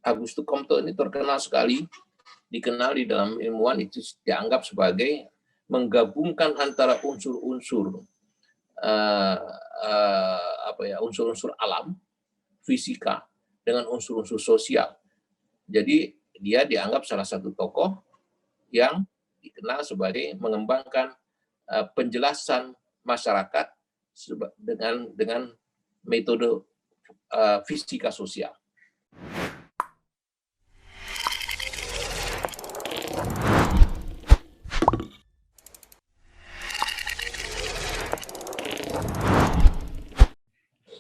Auguste Comte ini terkenal sekali, dikenal di dalam ilmuwan itu dianggap sebagai menggabungkan antara unsur-unsur unsur-unsur alam, fisika, dengan unsur-unsur sosial. Jadi dia dianggap salah satu tokoh yang dikenal sebagai mengembangkan penjelasan masyarakat dengan metode fisika sosial.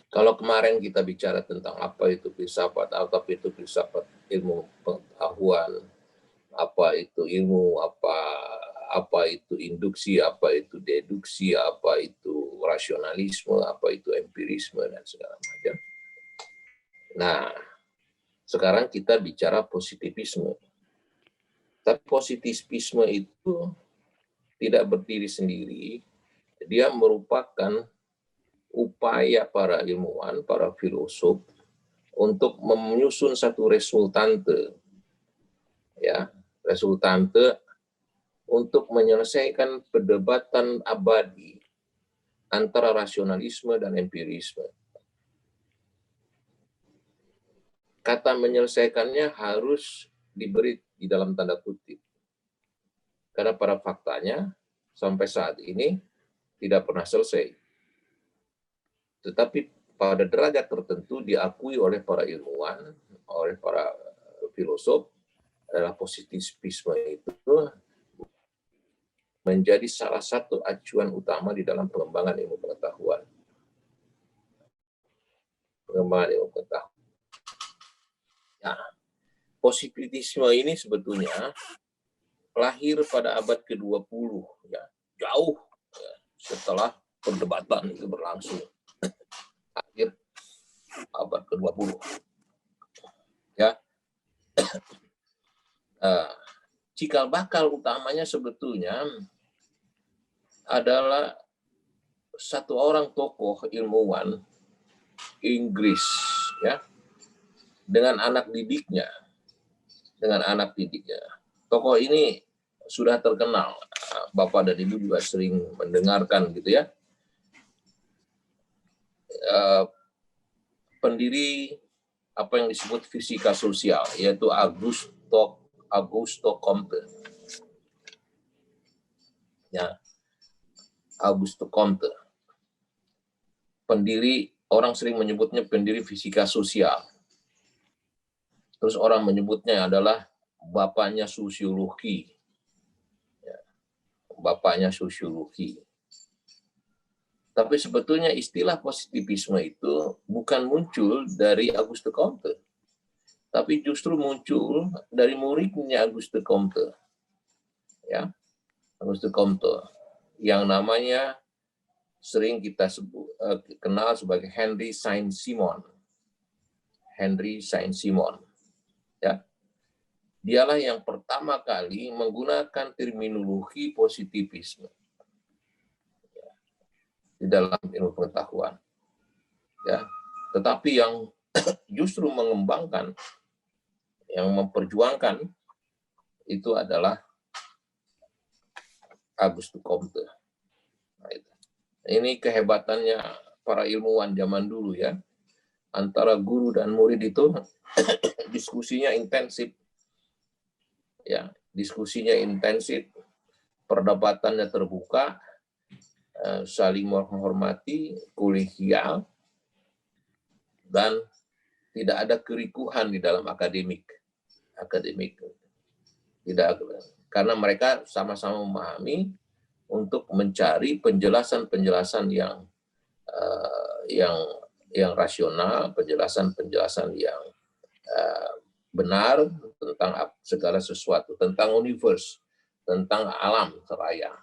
Kalau kemarin kita bicara tentang apa itu filsafat, apa itu filsafat ilmu pengetahuan, apa itu ilmu, apa itu induksi, apa itu deduksi, apa itu rasionalisme, apa itu empirisme, dan segala macam. Nah, sekarang kita bicara positivisme. Tapi positivisme itu tidak berdiri sendiri, dia merupakan upaya para ilmuwan, para filosof untuk menyusun satu resultante, ya, resultante untuk menyelesaikan perdebatan abadi antara rasionalisme dan empirisme. Kata menyelesaikannya harus diberi di dalam tanda kutip, karena pada faktanya sampai saat ini tidak pernah selesai. Tetapi pada derajat tertentu diakui oleh para ilmuwan, oleh para filosof, adalah positivisme itu menjadi salah satu acuan utama di dalam pengembangan ilmu pengetahuan. Pengembangan ilmu pengetahuan. Nah, positivisme ini sebetulnya lahir pada abad ke-20, ya, jauh ya, setelah perdebatan itu berlangsung. Akhir abad ke-20. Ya. Cikal bakal utamanya sebetulnya adalah satu orang tokoh ilmuwan Inggris, ya, dengan anak didiknya. Tokoh ini sudah terkenal. Bapak dan Ibu juga sering mendengarkan gitu ya. Pendiri apa yang disebut fisika sosial, yaitu Auguste Comte. Ya, Auguste Comte. Pendiri, orang sering menyebutnya pendiri fisika sosial. Terus orang menyebutnya adalah bapaknya sosiologi. Ya, bapaknya sosiologi. Tapi sebetulnya istilah positivisme itu bukan muncul dari Auguste Comte, tapi justru muncul dari muridnya Auguste Comte, ya, Auguste Comte, yang namanya sering kita kenal sebagai Henry Saint-Simon. Henry Saint-Simon, ya, dialah yang pertama kali menggunakan terminologi positivisme di dalam ilmu pengetahuan, ya. Tetapi yang justru mengembangkan, yang memperjuangkan itu adalah Auguste Comte. Nah, ini kehebatannya para ilmuwan zaman dulu, ya. Antara guru dan murid itu diskusinya intensif, ya, diskusinya intensif, perdebatannya terbuka, saling menghormati, kolegial, dan tidak ada kerikuhan di dalam akademik. Tidak, karena mereka sama-sama memahami untuk mencari penjelasan-penjelasan yang rasional, penjelasan-penjelasan yang benar tentang segala sesuatu, tentang universe, tentang alam raya.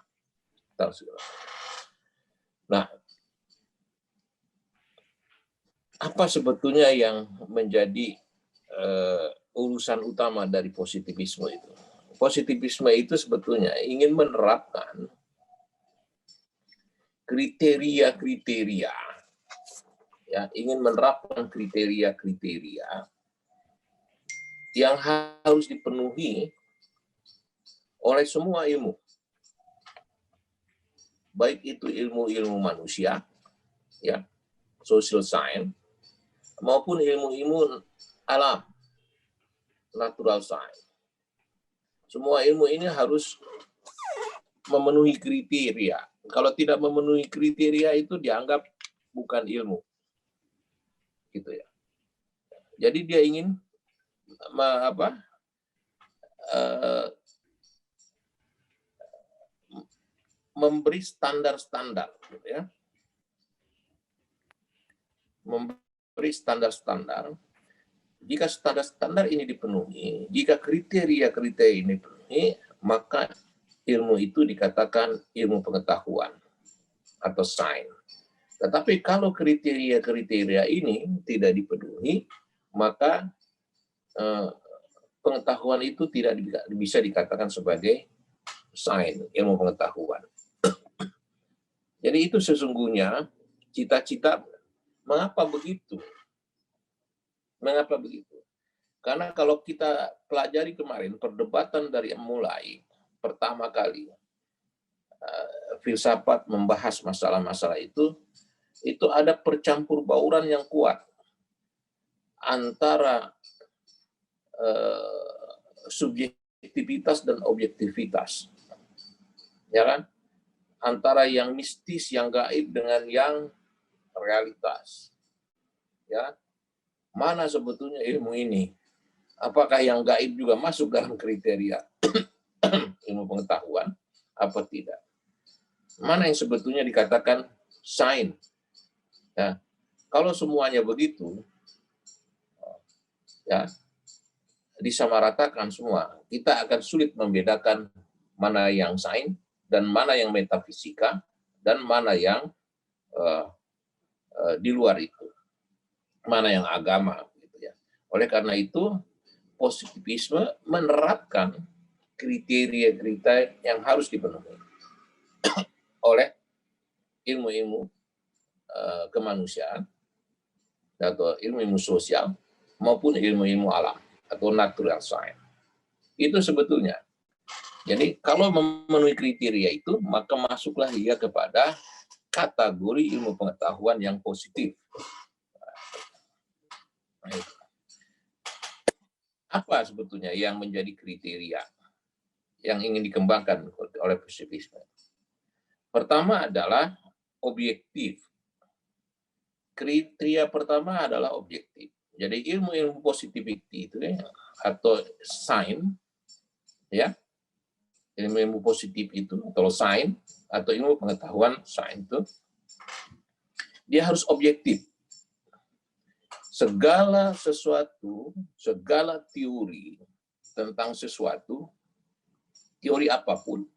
Nah, apa sebetulnya yang menjadi urusan utama dari positivisme itu? Positivisme itu sebetulnya ingin menerapkan kriteria-kriteria, ya, ingin menerapkan kriteria-kriteria yang harus dipenuhi oleh semua ilmu, baik itu ilmu-ilmu manusia, ya, social science, maupun ilmu-ilmu alam, natural science. Semua ilmu ini harus memenuhi kriteria. Kalau tidak memenuhi kriteria itu dianggap bukan ilmu, gitu ya. Jadi dia ingin memberi standar-standar, gitu ya. Memberi standar-standar. Jika standar-standar ini dipenuhi, jika kriteria-kriteria ini dipenuhi, maka ilmu itu dikatakan ilmu pengetahuan atau sains. Tetapi kalau kriteria-kriteria ini tidak dipenuhi, maka pengetahuan itu tidak bisa dikatakan sebagai sains, ilmu pengetahuan. Jadi itu sesungguhnya cita-cita. Mengapa begitu? Mengapa begitu? Karena kalau kita pelajari kemarin perdebatan dari mulai pertama kali filsafat membahas masalah-masalah itu ada percampur bauran yang kuat antara subjektivitas dan objektivitas, ya kan? Antara yang mistis, yang gaib dengan yang realitas, ya. Mana sebetulnya ilmu ini? Apakah yang gaib juga masuk dalam kriteria ilmu pengetahuan? Apa tidak? Mana yang sebetulnya dikatakan sains? Ya, kalau semuanya begitu, ya, disamaratakan semua, kita akan sulit membedakan mana yang sains dan mana yang metafisika dan mana yang di luar itu, mana yang agama, gitu ya. Oleh karena itu, positivisme menerapkan kriteria-kriteria yang harus dipenuhi oleh ilmu-ilmu kemanusiaan atau ilmu-ilmu sosial maupun ilmu-ilmu alam atau natural science. Itu sebetulnya. Jadi kalau memenuhi kriteria itu, maka masuklah dia kepada kategori ilmu pengetahuan yang positif. Apa sebetulnya yang menjadi kriteria yang ingin dikembangkan oleh positivisme? Pertama adalah objektif. Kriteria pertama adalah objektif. Jadi ilmu-ilmu positivity itu ya, atau sains, ya, ilmu-ilmu positif itu atau sains atau ilmu pengetahuan sains itu dia harus objektif. Segala sesuatu, segala teori tentang sesuatu, teori apapun,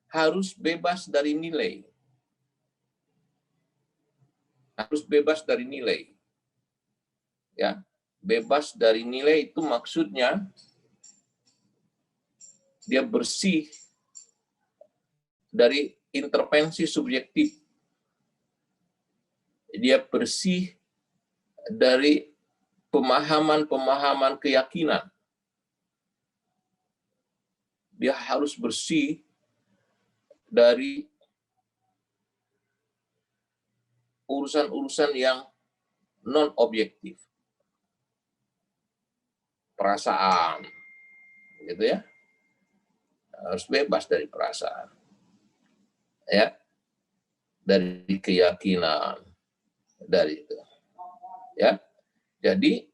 harus bebas dari nilai. Harus bebas dari nilai. Ya, bebas dari nilai itu maksudnya dia bersih dari intervensi subjektif. Dia bersih dari pemahaman-pemahaman keyakinan. Dia harus bersih dari urusan-urusan yang non-objektif. Perasaan, gitu ya. Harus bebas dari perasaan. Ya. Dari keyakinan, dari itu. Ya. Jadi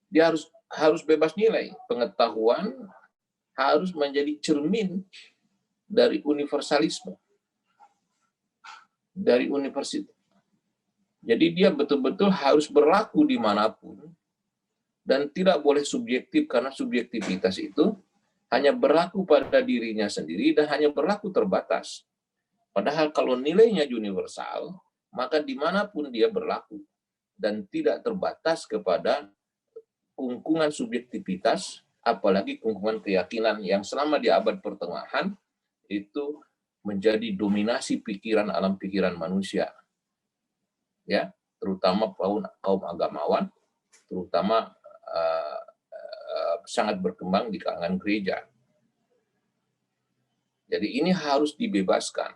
dia harus bebas nilai. Pengetahuan harus menjadi cermin dari universalisme. Dari universitas. Jadi dia betul-betul harus berlaku dimanapun dan tidak boleh subjektif, karena subjektivitas itu hanya berlaku pada dirinya sendiri dan hanya berlaku terbatas. Padahal kalau nilainya universal, maka dimanapun dia berlaku dan tidak terbatas kepada kungkungan subjektivitas, apalagi kungkungan keyakinan yang selama di abad pertengahan itu menjadi dominasi pikiran alam pikiran manusia. Ya, terutama kaum agamawan, terutama sangat berkembang di kalangan gereja. Jadi ini harus dibebaskan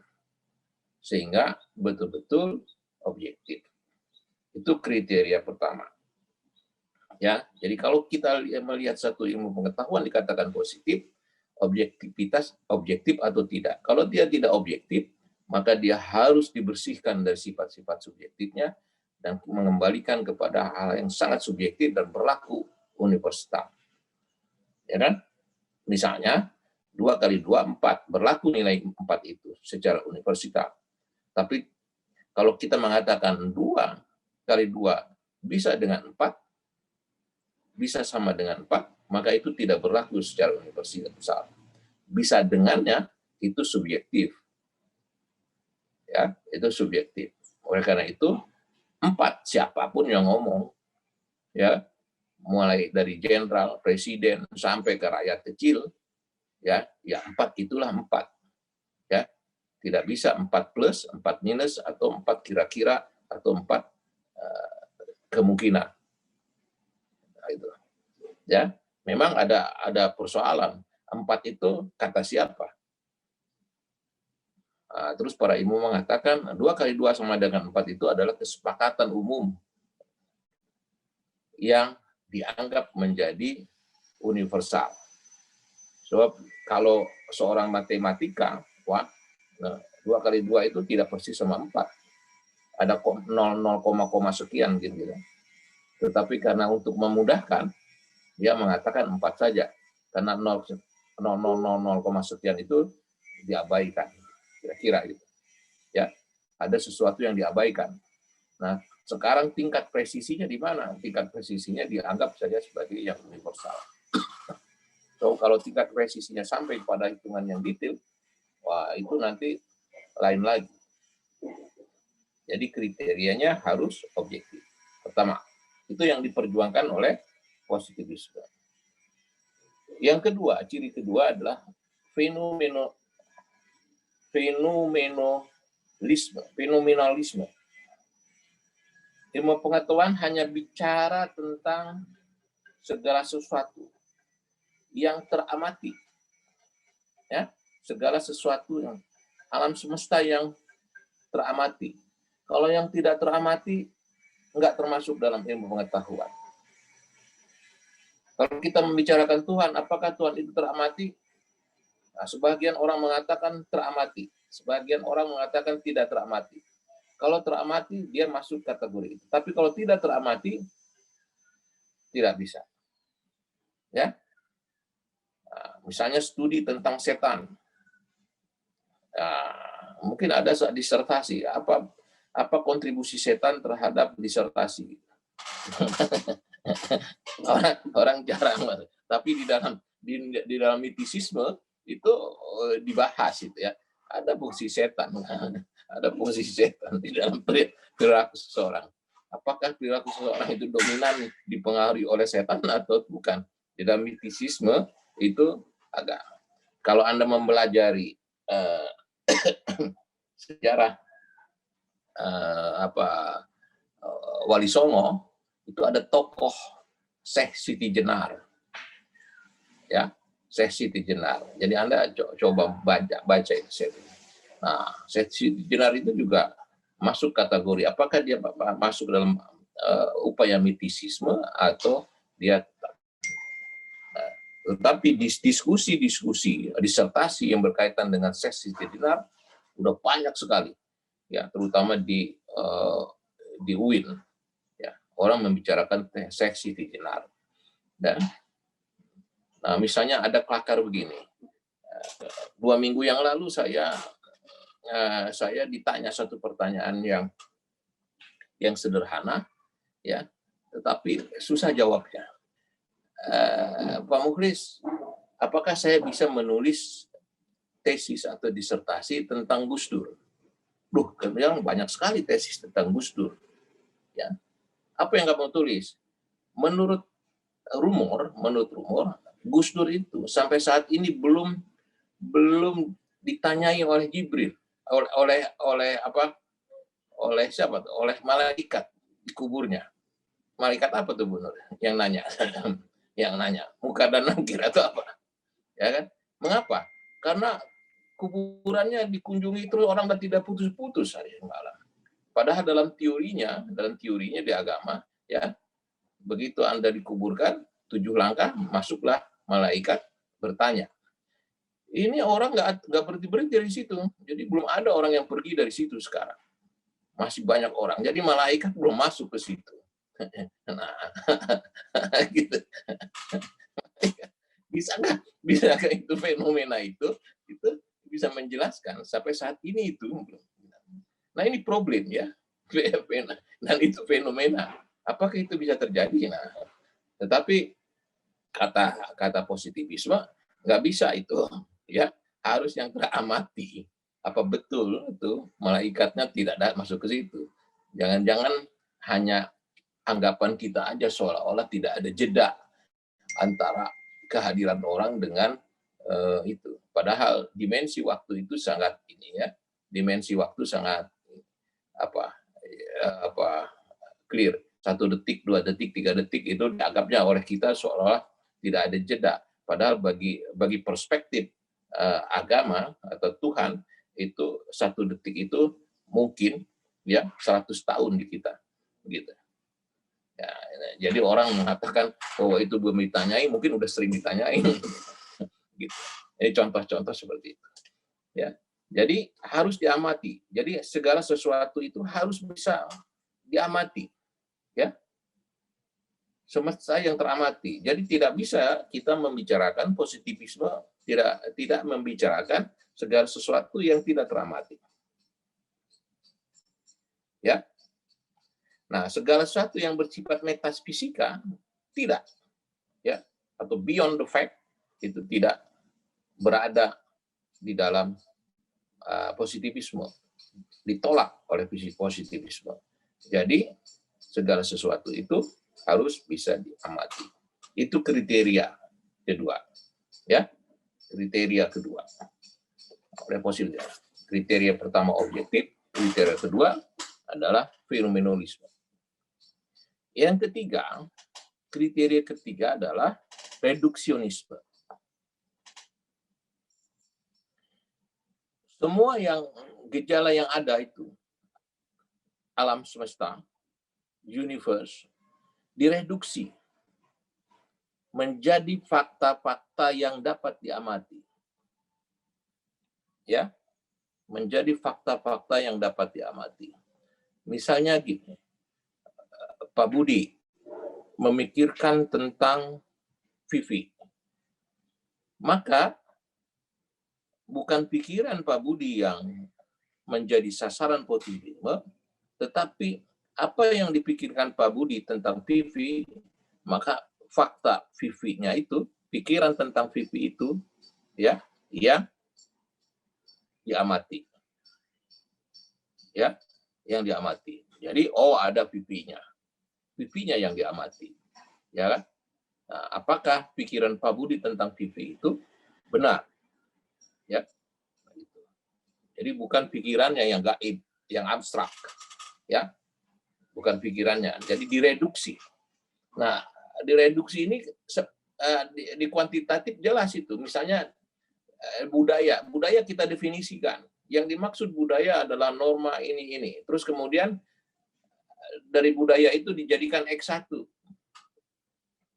sehingga betul-betul objektif. Itu kriteria pertama. Ya, jadi kalau kita melihat satu ilmu pengetahuan dikatakan positif, objektivitas objektif atau tidak. Kalau dia tidak objektif, maka dia harus dibersihkan dari sifat-sifat subjektifnya dan mengembalikan kepada hal yang sangat subjektif dan berlaku universal. Ya kan? Misalnya 2 kali 2 4, berlaku nilai 4 itu secara universal. Tapi kalau kita mengatakan 2 kali 2 bisa dengan 4, bisa sama dengan 4, maka itu tidak berlaku secara universal. Bisa dengannya itu subjektif. Ya, itu subjektif. Oleh karena itu, 4 siapapun yang ngomong, ya, mulai dari jenderal, presiden sampai ke rakyat kecil, ya 4 itulah 4. Ya, tidak bisa 4 plus, 4 minus atau 4 kira-kira atau 4 kemungkinan. Nah, itu. Ya, memang ada persoalan. 4 itu kata siapa? Nah, terus para ilmu mengatakan 2 kali 2 sama dengan 4 itu adalah kesepakatan umum yang dianggap menjadi universal. Sebab kalau seorang matematika, 2 kali 2 itu tidak persis sama 4. Ada 0, sekian gitu. Tetapi karena untuk memudahkan, dia mengatakan 4 saja. Karena 0, sekian itu diabaikan. Kira-kira gitu. Ya, ada sesuatu yang diabaikan. Nah, sekarang tingkat presisinya di mana? Tingkat presisinya dianggap saja sebagai yang universal. So, kalau tingkat presisinya sampai pada hitungan yang detail, wah itu nanti lain lagi. Jadi kriterianya harus objektif. Pertama, itu yang diperjuangkan oleh positivisme. Yang kedua, ciri kedua adalah fenomenalisme. Ilmu pengetahuan hanya bicara tentang segala sesuatu yang teramati. Ya, segala sesuatu yang alam semesta yang teramati. Kalau yang tidak teramati, enggak termasuk dalam ilmu pengetahuan. Kalau kita membicarakan Tuhan, apakah Tuhan itu teramati? Nah, sebagian orang mengatakan teramati, sebagian orang mengatakan tidak teramati. Kalau teramati, dia masuk kategori itu. Tapi kalau tidak teramati, tidak bisa. Ya, nah, misalnya studi tentang setan. Nah, mungkin ada disertasi. Apa kontribusi setan terhadap disertasi? orang jarang, tapi di dalam mitisisme itu dibahas itu ya. Ada fungsi setan, ada fungsi setan di dalam perilaku seseorang. Apakah perilaku seseorang itu dominan dipengaruhi oleh setan atau bukan? Di dalam mitisisme itu agak. Kalau Anda mempelajari sejarah Wali Songo, itu ada tokoh Syekh Siti Jenar. Ya, Syekh Siti Jenar. Jadi Anda coba baca itu. Nah, Syekh Siti Jenar itu juga masuk kategori apakah dia masuk dalam upaya mitisisme atau dia tetapi diskusi disertasi yang berkaitan dengan Syekh Siti Jenar udah banyak sekali. Ya, terutama di UIN. Ya, orang membicarakan Syekh Siti Jenar. Dan nah, misalnya ada kelakar begini. 2 minggu yang lalu saya ditanya satu pertanyaan yang sederhana, ya, tetapi susah jawabnya. Pak Mukhlis, apakah saya bisa menulis tesis atau disertasi tentang Gus Dur? Kemudian banyak sekali tesis tentang Gus Dur. Ya, apa yang kamu tulis? Menurut rumor, Gus Dur itu sampai saat ini belum ditanyai oleh Jibril, oleh siapa? Oleh malaikat di kuburnya. Malaikat apa tuh, Bu Nur? Yang nanya. yang nanya, munkar dan nakir atau apa? Ya kan? Mengapa? Karena kuburannya dikunjungi terus orang dan tidak putus-putus hari malam. Padahal dalam teorinya di agama, ya, begitu Anda dikuburkan, 7 langkah masuklah malaikat bertanya. Ini orang nggak berhenti dari situ. Jadi belum ada orang yang pergi dari situ sekarang. Masih banyak orang. Jadi malaikat belum masuk ke situ. Nah, gitu. Bisakah itu fenomena itu bisa menjelaskan sampai saat ini itu. Nah, ini problem ya. Dan itu fenomena. Apakah itu bisa terjadi? Nah, tetapi kata positivisme nggak bisa itu, ya, harus yang teramati. Apa betul itu malaikatnya tidak ada masuk ke situ? Jangan-jangan hanya anggapan kita aja seolah-olah tidak ada jeda antara kehadiran orang dengan itu. Padahal dimensi waktu itu sangat dimensi waktu sangat clear. 1 detik, 2 detik, 3 detik itu dianggapnya oleh kita seolah-olah tidak ada jeda. Padahal bagi perspektif agama atau Tuhan itu 1 detik itu mungkin 100 tahun di kita, begitu. Ya, jadi orang mengatakan bahwa itu belum ditanyai, mungkin udah sering ditanyai, gitu. Ini contoh-contoh seperti itu. Ya, jadi harus diamati. Jadi segala sesuatu itu harus bisa diamati, ya. Semesta yang teramati. Jadi tidak bisa kita membicarakan positivisme, tidak membicarakan segala sesuatu yang tidak teramati. Ya. Nah, segala sesuatu yang bersifat metafisika tidak, ya, atau beyond the fact itu tidak berada di dalam positivisme, ditolak oleh positivisme. Jadi segala sesuatu itu harus bisa diamati. Itu kriteria kedua, ya, kriteria kedua oleh positif. Kriteria pertama objektif, kriteria kedua adalah fenomenalisme. Yang ketiga, kriteria ketiga adalah reduksionisme. Semua gejala yang ada itu, alam semesta, universe, direduksi menjadi fakta-fakta yang dapat diamati. Ya, menjadi fakta-fakta yang dapat diamati. Misalnya gini, Pak Budi memikirkan tentang Vivi. Maka bukan pikiran Pak Budi yang menjadi sasaran positivisme, tetapi apa yang dipikirkan Pak Budi tentang Vivi, maka fakta Vivi-nya itu, pikiran tentang Vivi itu, ya, yang diamati. Ya, yang diamati. Jadi, ada Vivi-nya. Vivi-nya yang diamati. Ya kan? Nah, apakah pikiran Pak Budi tentang Vivi itu benar? Ya. Jadi bukan pikirannya yang gaib, yang abstrak. Ya. Bukan pikirannya. Jadi direduksi. Nah, direduksi ini di kuantitatif jelas itu. Misalnya budaya kita definisikan. Yang dimaksud budaya adalah norma ini. Terus kemudian dari budaya itu dijadikan X1.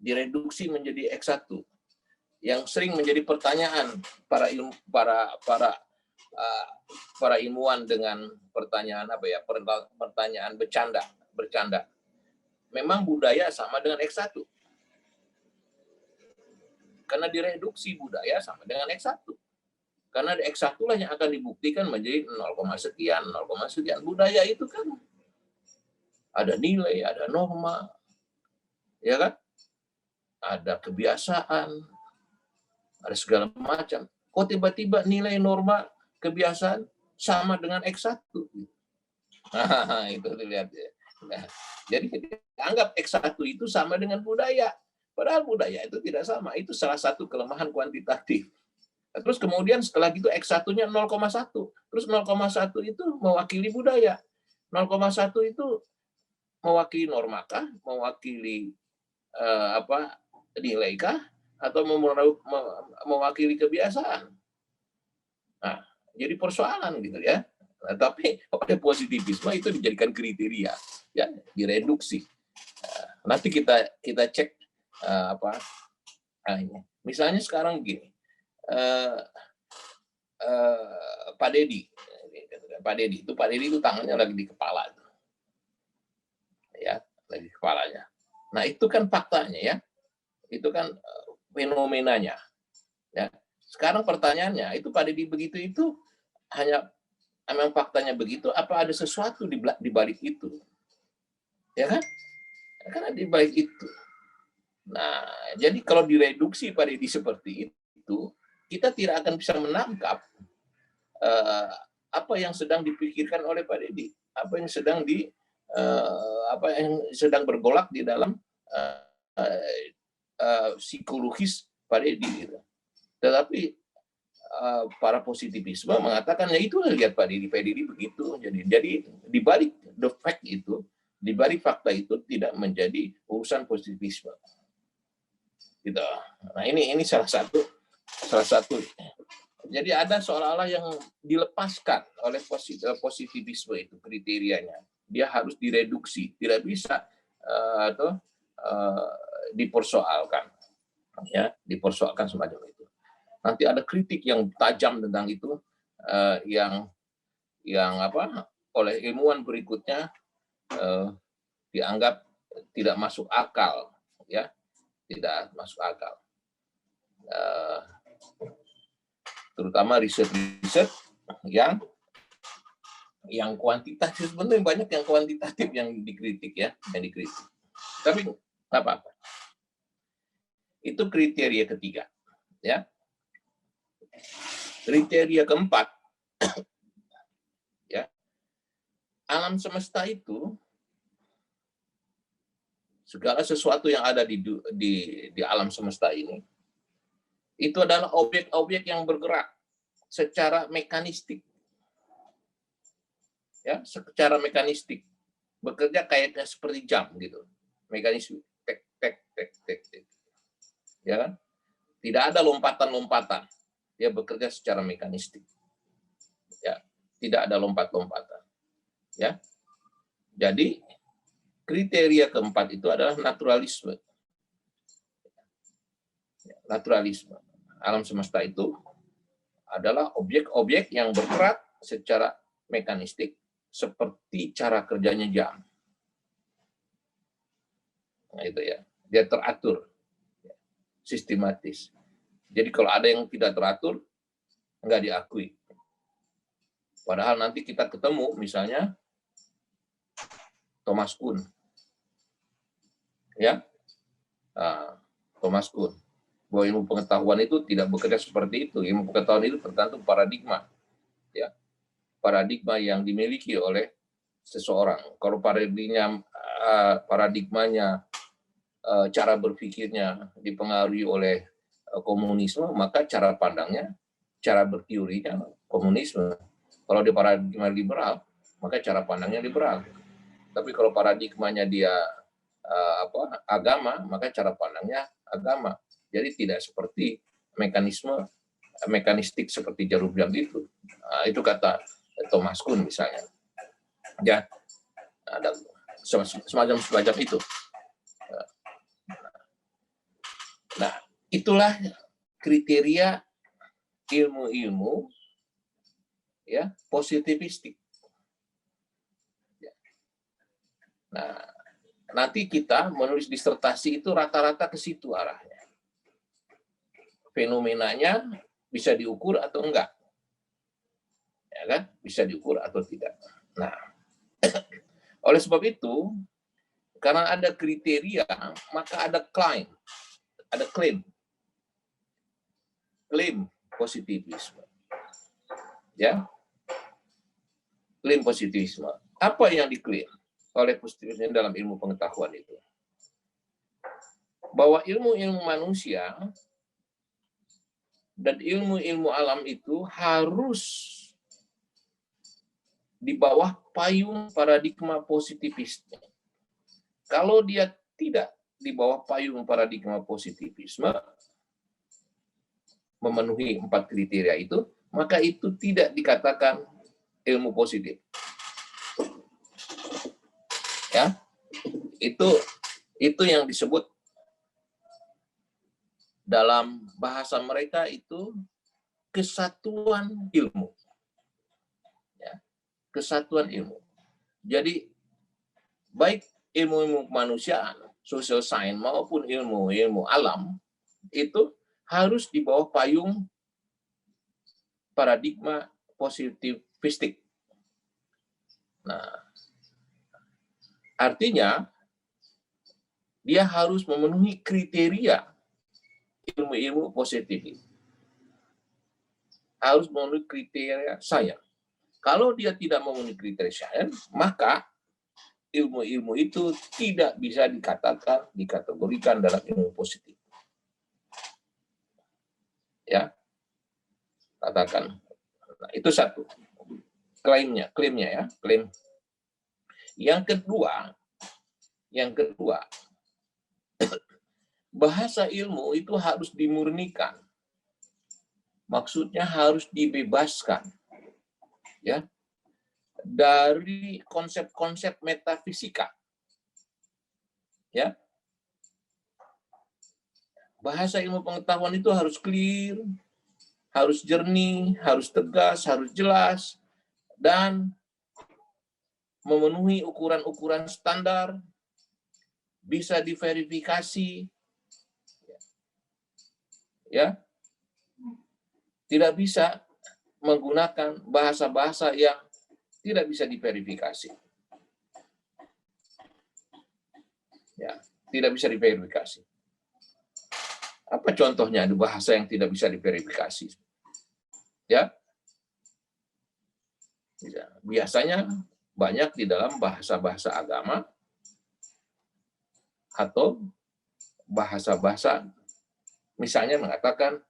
Direduksi menjadi X1. Yang sering menjadi pertanyaan para ilmuwan dengan pertanyaan pertanyaan bercanda. Memang budaya sama dengan X1. Karena direduksi budaya sama dengan X1. Karena X1 lah yang akan dibuktikan menjadi 0,sekian. Budaya itu kan ada nilai, ada norma, ya kan? Ada kebiasaan, ada segala macam. Kok tiba-tiba nilai, norma, kebiasaan sama dengan X1? Nah, itu dilihat ya. Nah, jadi anggap X1 itu sama dengan budaya. Padahal budaya itu tidak sama. Itu salah satu kelemahan kuantitatif. Terus kemudian setelah itu X1-nya 0,1. Terus 0,1 itu mewakili budaya. 0,1 itu mewakili normakah? Mewakili nilaikah atau mewakili kebiasaan? Nah, jadi persoalan gitu ya. Nah, tapi oleh positivisme itu dijadikan kriteria, ya, direduksi. Nanti kita cek ini. Misalnya sekarang gini, Pak Deddy itu tangannya lagi di kepala, ya, lagi di kepalanya. Nah itu kan faktanya ya, itu kan fenomenanya. Ya. Sekarang pertanyaannya, itu Pak Deddy begitu itu hanya memang faktanya begitu, apa ada sesuatu di balik itu? Ya kan? Karena di balik itu. Nah, jadi kalau direduksi Pak Deddy seperti itu, kita tidak akan bisa menangkap apa yang sedang dipikirkan oleh Pak Deddy, apa yang sedang bergolak di dalam psikologis Pak Deddy gitu. Tetapi para positivisme mengatakan ya itulah lihat Pak Deddy begitu. Jadi di balik the fact itu, di balik fakta itu tidak menjadi urusan positivisme. Gitu. Nah ini salah satu. Jadi ada seolah-olah yang dilepaskan oleh positivisme itu kriterianya. Dia harus direduksi, tidak bisa dipersoalkan, ya, dipersoalkan semacam itu. Nanti ada kritik yang tajam tentang itu, yang oleh ilmuwan berikutnya dianggap tidak masuk akal, ya, tidak masuk akal. Terutama riset-riset yang kuantitatif, sebenarnya banyak yang kuantitatif yang dikritik, ya, Tapi nggak apa-apa. Itu kriteria ketiga, ya. Kriteria keempat, ya, alam semesta itu, segala sesuatu yang ada di alam semesta ini, itu adalah objek-objek yang bergerak secara mekanistik, ya, secara mekanistik, bekerja kayak seperti jam gitu, mekanisme, tek tek tek tek tek, ya kan? Tidak ada lompatan-lompatan, dia bekerja secara mekanistik, ya, tidak ada lompat-lompatan, ya. Jadi kriteria keempat itu adalah naturalisme. Naturalisme. Alam semesta itu adalah objek-objek yang bergerak secara mekanistik seperti cara kerjanya jam. Nah, itu ya. Dia teratur, sistematis. Jadi kalau ada yang tidak teratur, nggak diakui. Padahal nanti kita ketemu, misalnya Thomas Kuhn, ya, Thomas Kuhn. Bahwa ilmu pengetahuan itu tidak bekerja seperti itu. Ilmu pengetahuan itu tergantung paradigma, ya, paradigma yang dimiliki oleh seseorang. Kalau paradigmanya, cara berpikirnya dipengaruhi oleh komunisme, maka cara pandangnya, cara berteorinya komunisme. Kalau di paradigma liberal, maka cara pandangnya liberal. Tapi kalau paradigmanya dia agama, maka cara pandangnya agama. Jadi tidak seperti mekanistik seperti jarum jam itu. Nah, itu kata Thomas Kuhn misalnya. Ya, ada semacam itu. Nah, itulah kriteria ilmu-ilmu, ya, positivistik. Nah, nanti kita menulis disertasi itu rata-rata ke situ arahnya. Fenomenanya bisa diukur atau enggak, ya kan? Bisa diukur atau tidak. Nah, oleh sebab itu, karena ada kriteria, maka ada klaim positivisme, ya, klaim positivisme. Apa yang diklaim oleh positivisme dalam ilmu pengetahuan itu? Bahwa ilmu-ilmu manusia dan ilmu-ilmu alam itu harus di bawah payung paradigma positivisme. Kalau dia tidak di bawah payung paradigma positivisme, memenuhi 4 kriteria itu, maka itu tidak dikatakan ilmu positif. Ya, itu yang disebut dalam bahasa mereka itu kesatuan ilmu. Ya, kesatuan ilmu. Jadi baik ilmu-ilmu kemanusiaan, social science maupun ilmu-ilmu alam itu harus di bawah payung paradigma positivistik. Nah, artinya dia harus memenuhi kriteria ilmu-ilmu positif. Harus memenuhi kriteria sains. Kalau dia tidak memenuhi kriteria sains, maka ilmu-ilmu itu tidak bisa dikategorikan dalam ilmu positif. Ya, katakan. Nah, itu satu. Klaimnya ya, klaim. Yang kedua, bahasa ilmu itu harus dimurnikan. Maksudnya harus dibebaskan. Ya. Dari konsep-konsep metafisika. Ya. Bahasa ilmu pengetahuan itu harus clear, harus jernih, harus tegas, harus jelas, dan memenuhi ukuran-ukuran standar, bisa diverifikasi. Ya. Tidak bisa menggunakan bahasa-bahasa yang tidak bisa diverifikasi. Ya, tidak bisa diverifikasi. Apa contohnya ada bahasa yang tidak bisa diverifikasi? Ya. Biasanya banyak di dalam bahasa-bahasa agama atau bahasa-bahasa misalnya mengatakan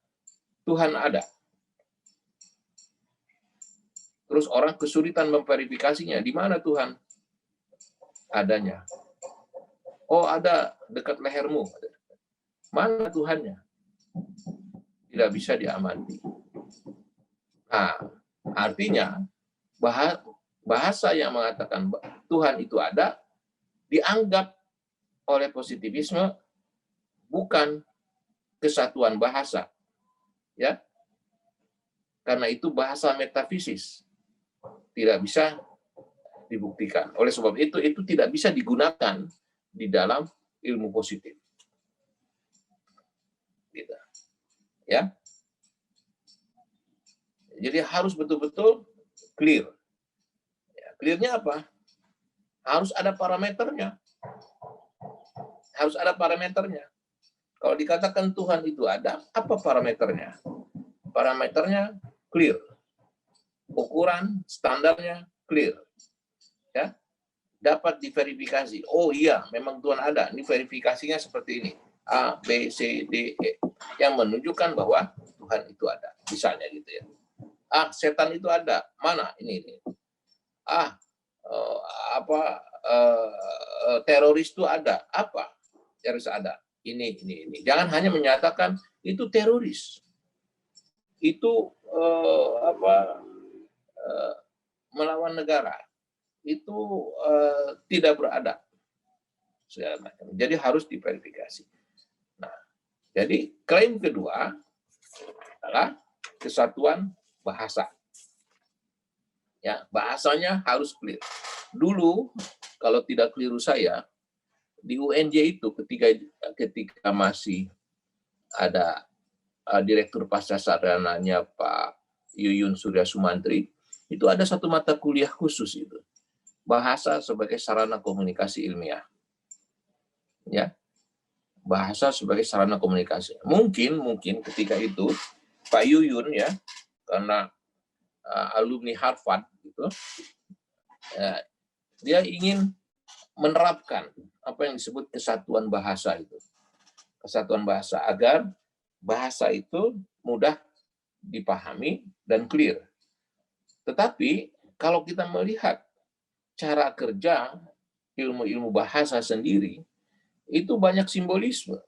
Tuhan ada. Terus orang kesulitan memverifikasinya. Di mana Tuhan adanya? Oh, ada dekat lehermu. Mana Tuhannya? Tidak bisa diamati. Nah, artinya bahasa yang mengatakan Tuhan itu ada dianggap oleh positivisme bukan kesatuan bahasa. Ya. Karena itu bahasa metafisis. Tidak bisa dibuktikan. Oleh sebab itu tidak bisa digunakan di dalam ilmu positif. Gitu. Ya. Jadi harus betul-betul clear. Ya, clearnya apa? Harus ada parameternya. Harus ada parameternya. Kalau dikatakan Tuhan itu ada, apa parameternya? Parameternya clear. Ukuran standarnya clear. Ya. Dapat diverifikasi. Oh iya, memang Tuhan ada. Ini verifikasinya seperti ini. A, B, C, D, E. Yang menunjukkan bahwa Tuhan itu ada. Misalnya gitu ya. Ah, setan itu ada. Mana? Ini. Ah, teroris itu ada. Apa? Harus ada. Ini. Jangan hanya menyatakan itu teroris. Itu melawan negara. Itu tidak beradab. Segala macam. Jadi harus diverifikasi. Nah, jadi klaim kedua adalah kesatuan bahasa. Ya, bahasanya harus clear. Dulu kalau tidak keliru saya di UNJ itu ketika masih ada Direktur Pasca Sarjananya Pak Yuyun Surya Sumantri, itu ada satu mata kuliah khusus itu. Bahasa sebagai sarana komunikasi ilmiah. Ya. Bahasa sebagai sarana komunikasi. Mungkin ketika itu Pak Yuyun ya, karena alumni Harvard gitu, dia ingin menerapkan apa yang disebut kesatuan bahasa itu. Kesatuan bahasa agar bahasa itu mudah dipahami dan clear. Tetapi kalau kita melihat cara kerja ilmu-ilmu bahasa sendiri, itu banyak simbolisme.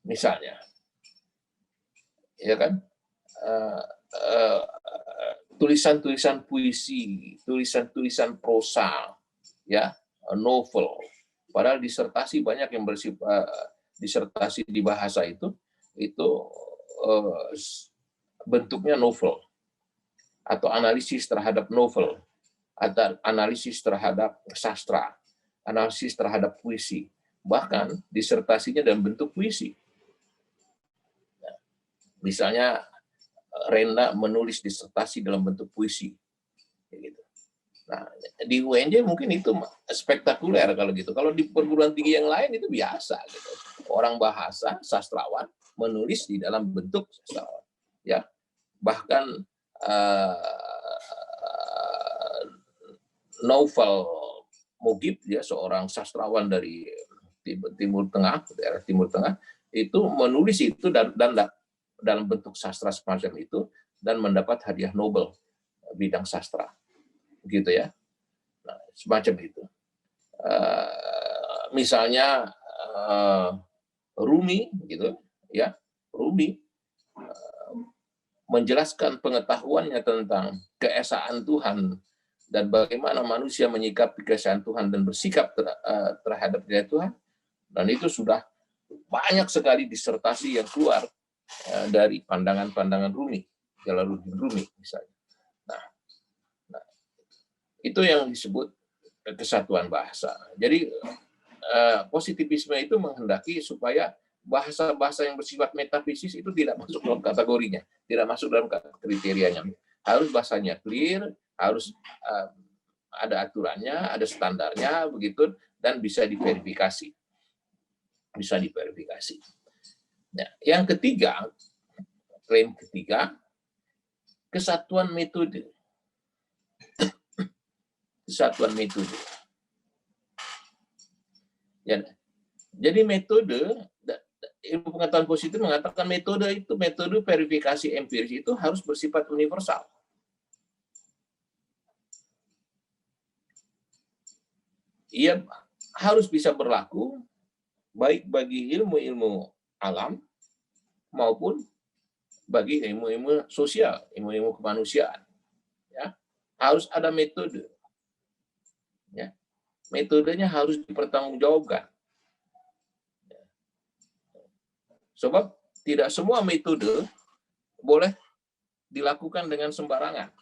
Misalnya, ya kan, tulisan-tulisan puisi, tulisan-tulisan prosa, ya, novel. Padahal disertasi banyak yang bersifat disertasi di bahasa itu bentuknya novel atau analisis terhadap novel, atau analisis terhadap sastra, analisis terhadap puisi, bahkan disertasinya dalam bentuk puisi. Misalnya Renda menulis disertasi dalam bentuk puisi, gitu. Nah, di UNJ mungkin itu spektakuler kalau gitu. Kalau di perguruan tinggi yang lain itu biasa, gitu. Orang bahasa, sastrawan menulis di dalam bentuk sastrawan, ya. Bahkan novel Mugib, ya, seorang sastrawan dari Timur Tengah, daerah Timur Tengah, itu menulis itu dan dalam bentuk sastra semacam itu dan mendapat hadiah Nobel bidang sastra, gitu ya. Nah, semacam itu. Misalnya Rumi, gitu ya, Rumi menjelaskan pengetahuannya tentang keesaan Tuhan dan bagaimana manusia menyikapi keesaan Tuhan dan bersikap terhadap keesaan Tuhan, dan itu sudah banyak sekali disertasi yang keluar dari pandangan-pandangan Rumi, Jalaluddin Rumi misalnya. Nah, itu yang disebut kesatuan bahasa. Jadi positivisme itu menghendaki supaya bahasa-bahasa yang bersifat metafisis itu tidak masuk dalam kategorinya, tidak masuk dalam kriterianya. Harus bahasanya clear, harus ada aturannya, ada standarnya, begitu, dan bisa diverifikasi. Bisa diverifikasi. Nah, yang ketiga, klaim ketiga, kesatuan metode. Kesatuan metode. Ya, jadi metode, ilmu pengetahuan positif mengatakan metode verifikasi empiris itu harus bersifat universal. Ia harus bisa berlaku baik bagi ilmu-ilmu alam maupun bagi ilmu-ilmu sosial, ilmu-ilmu kemanusiaan. Ya, harus ada metode. Ya, metodenya harus dipertanggungjawabkan. Sebab tidak semua metode boleh dilakukan dengan sembarangan.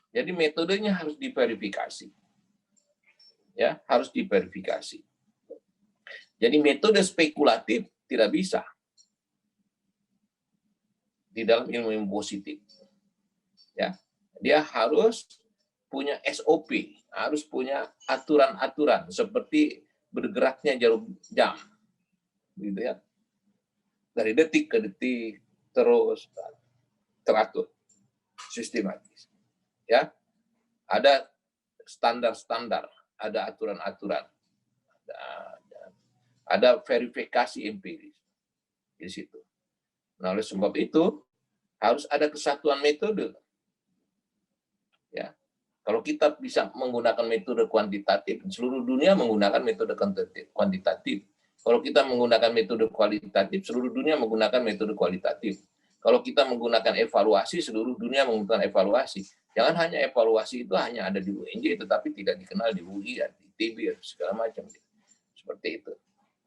Jadi metodenya harus diverifikasi. Ya, harus diverifikasi. Jadi metode spekulatif tidak bisa di dalam ilmu positif. Ya, dia harus punya SOP, harus punya aturan-aturan seperti bergeraknya jarum jam, gitu ya. Dari detik ke detik terus teratur, sistematis. Ya, ada standar-standar, ada aturan-aturan, ada verifikasi empiris di situ. Nah, oleh sebab itu harus ada kesatuan metode. Ya, kalau kita bisa menggunakan metode kuantitatif, seluruh dunia menggunakan metode kuantitatif. Kalau kita menggunakan metode kualitatif, seluruh dunia menggunakan metode kualitatif. Kalau kita menggunakan evaluasi, seluruh dunia menggunakan evaluasi. Jangan hanya evaluasi itu hanya ada di UNJ, tetapi tidak dikenal di UI, di ITB, segala macam. Seperti itu.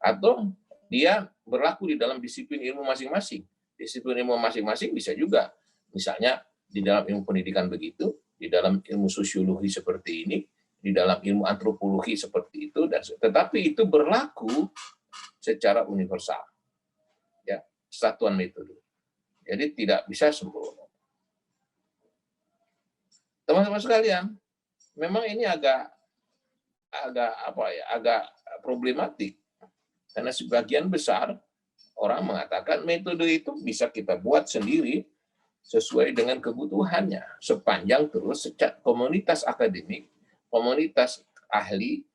Atau dia berlaku di dalam disiplin ilmu masing-masing. Disiplin ilmu masing-masing bisa juga. Misalnya di dalam ilmu pendidikan begitu, di dalam ilmu sosiologi seperti ini, di dalam ilmu antropologi seperti itu, dan tetapi itu berlaku secara universal. Ya, satuan metode. Jadi tidak bisa sempurna. Teman-teman sekalian, memang ini agak problematik karena sebagian besar orang mengatakan metode itu bisa kita buat sendiri sesuai dengan kebutuhannya sepanjang terus komunitas akademik, komunitas ahli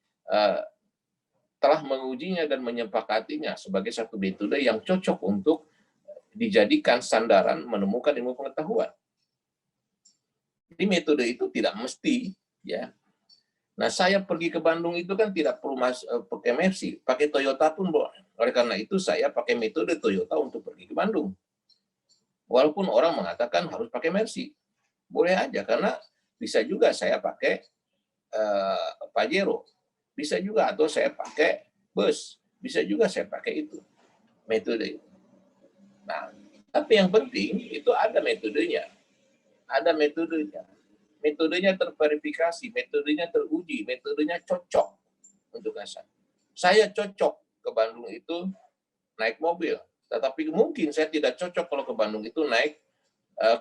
telah mengujinya dan menyepakatinya sebagai satu metode yang cocok untuk dijadikan sandaran menemukan ilmu pengetahuan. Jadi metode itu tidak mesti, ya, Nah, saya pergi ke Bandung itu kan tidak perlu pakai Mercy, pakai Toyota pun boleh. Oleh karena itu saya pakai metode Toyota untuk pergi ke Bandung. Walaupun orang mengatakan harus pakai Mercy. Boleh aja, karena bisa juga saya pakai Pajero. Bisa juga, atau saya pakai bus. Bisa juga saya pakai itu. Metode itu. Nah, tapi yang penting itu ada metodenya. Ada metodenya. Metodenya terverifikasi, metodenya teruji, metodenya cocok untuk saya. Saya cocok ke Bandung itu naik mobil, tetapi mungkin saya tidak cocok kalau ke Bandung itu naik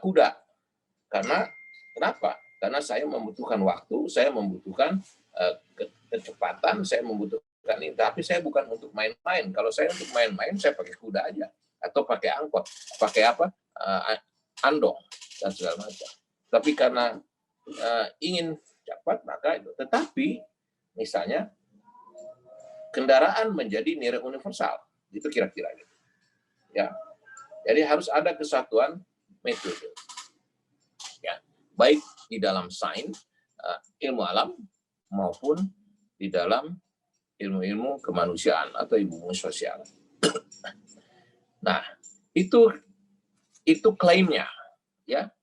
kuda. Karena kenapa? Karena saya membutuhkan waktu, saya membutuhkan kecepatan, saya membutuhkan ini. Tapi saya bukan untuk main-main. Kalau saya untuk main-main, saya pakai kuda aja atau pakai angkot, pakai apa? Andong dan segala macam. Tapi karena ingin cepat, maka itu. Tetapi misalnya kendaraan menjadi nilai universal, itu kira-kira gitu. Ya, jadi harus ada kesatuan metode. Ya, baik di dalam sains, ilmu alam maupun di dalam ilmu-ilmu kemanusiaan atau ilmu sosial. Nah, itu klaimnya, ya.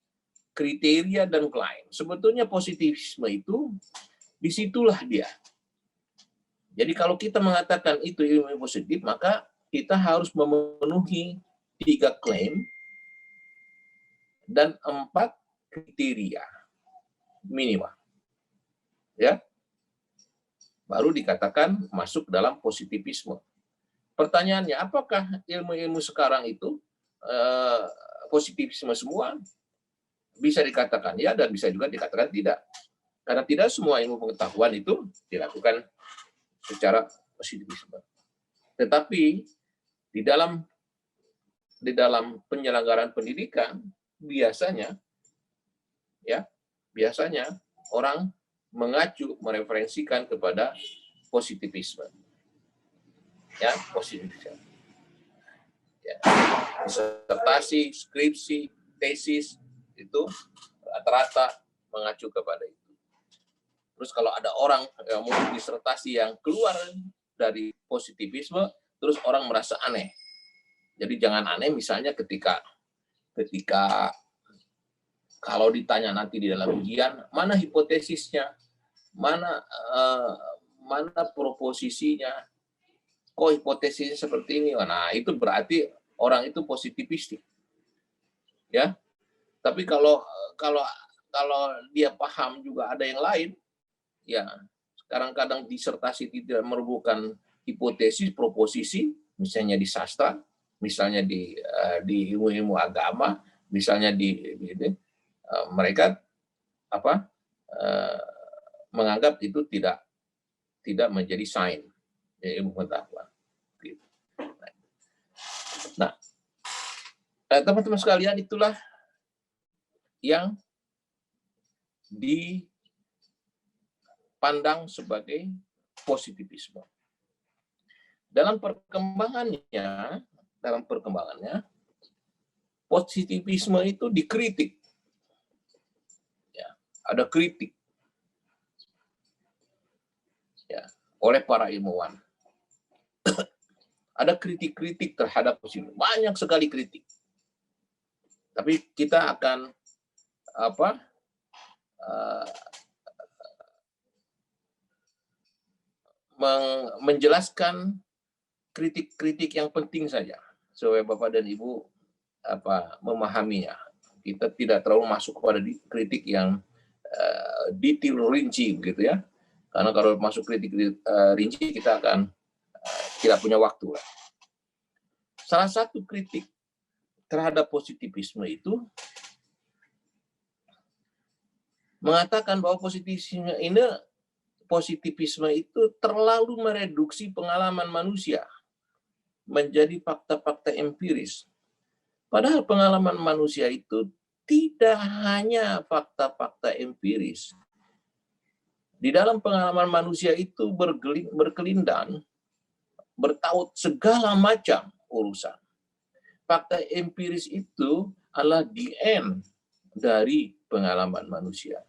Kriteria dan klaim. Sebetulnya positivisme itu disitulah dia. Jadi kalau kita mengatakan itu ilmu positif, maka kita harus memenuhi 3 klaim dan 4 kriteria minimal. Ya. Baru dikatakan masuk dalam positivisme. Pertanyaannya, apakah ilmu-ilmu sekarang itu positivisme semua? Bisa dikatakan ya dan bisa juga dikatakan tidak. Karena tidak semua ilmu pengetahuan itu dilakukan secara positivisme. Tetapi di dalam penyelenggaraan pendidikan biasanya orang mengacu mereferensikan kepada positivisme. Ya, positivisme. Ya. Disertasi, skripsi, tesis itu rata-rata mengacu kepada itu. Terus kalau ada orang yang mau disertasi yang keluar dari positivisme, terus orang merasa aneh. Jadi jangan aneh misalnya ketika kalau ditanya nanti di dalam ujian, mana hipotesisnya, mana proposisinya, kok hipotesisnya seperti ini. Nah, itu berarti orang itu positivistik. Ya. Tapi kalau dia paham juga ada yang lain, ya kadang-kadang disertasi tidak merupakan hipotesis, proposisi, misalnya di sastra, misalnya di ilmu-ilmu agama, misalnya mereka menganggap itu tidak menjadi sains ilmu pengetahuan. Nah, teman-teman sekalian, itulah yang dipandang sebagai positivisme. Dalam perkembangannya, positivisme itu dikritik. Ya, ada kritik ya, oleh para ilmuwan. Ada kritik-kritik terhadap positivisme. Banyak sekali kritik. Tapi kita akan menjelaskan kritik-kritik yang penting saja supaya Bapak dan Ibu memahaminya. Kita tidak terlalu masuk kepada kritik yang detail rinci begitu ya. Karena kalau masuk kritik rinci kita akan tidak punya waktu. Salah satu kritik terhadap positivisme itu mengatakan bahwa positivisme itu terlalu mereduksi pengalaman manusia menjadi fakta-fakta empiris. Padahal pengalaman manusia itu tidak hanya fakta-fakta empiris. Di dalam pengalaman manusia itu berkelindang, bertaut segala macam urusan. Fakta empiris itu adalah the end dari pengalaman manusia.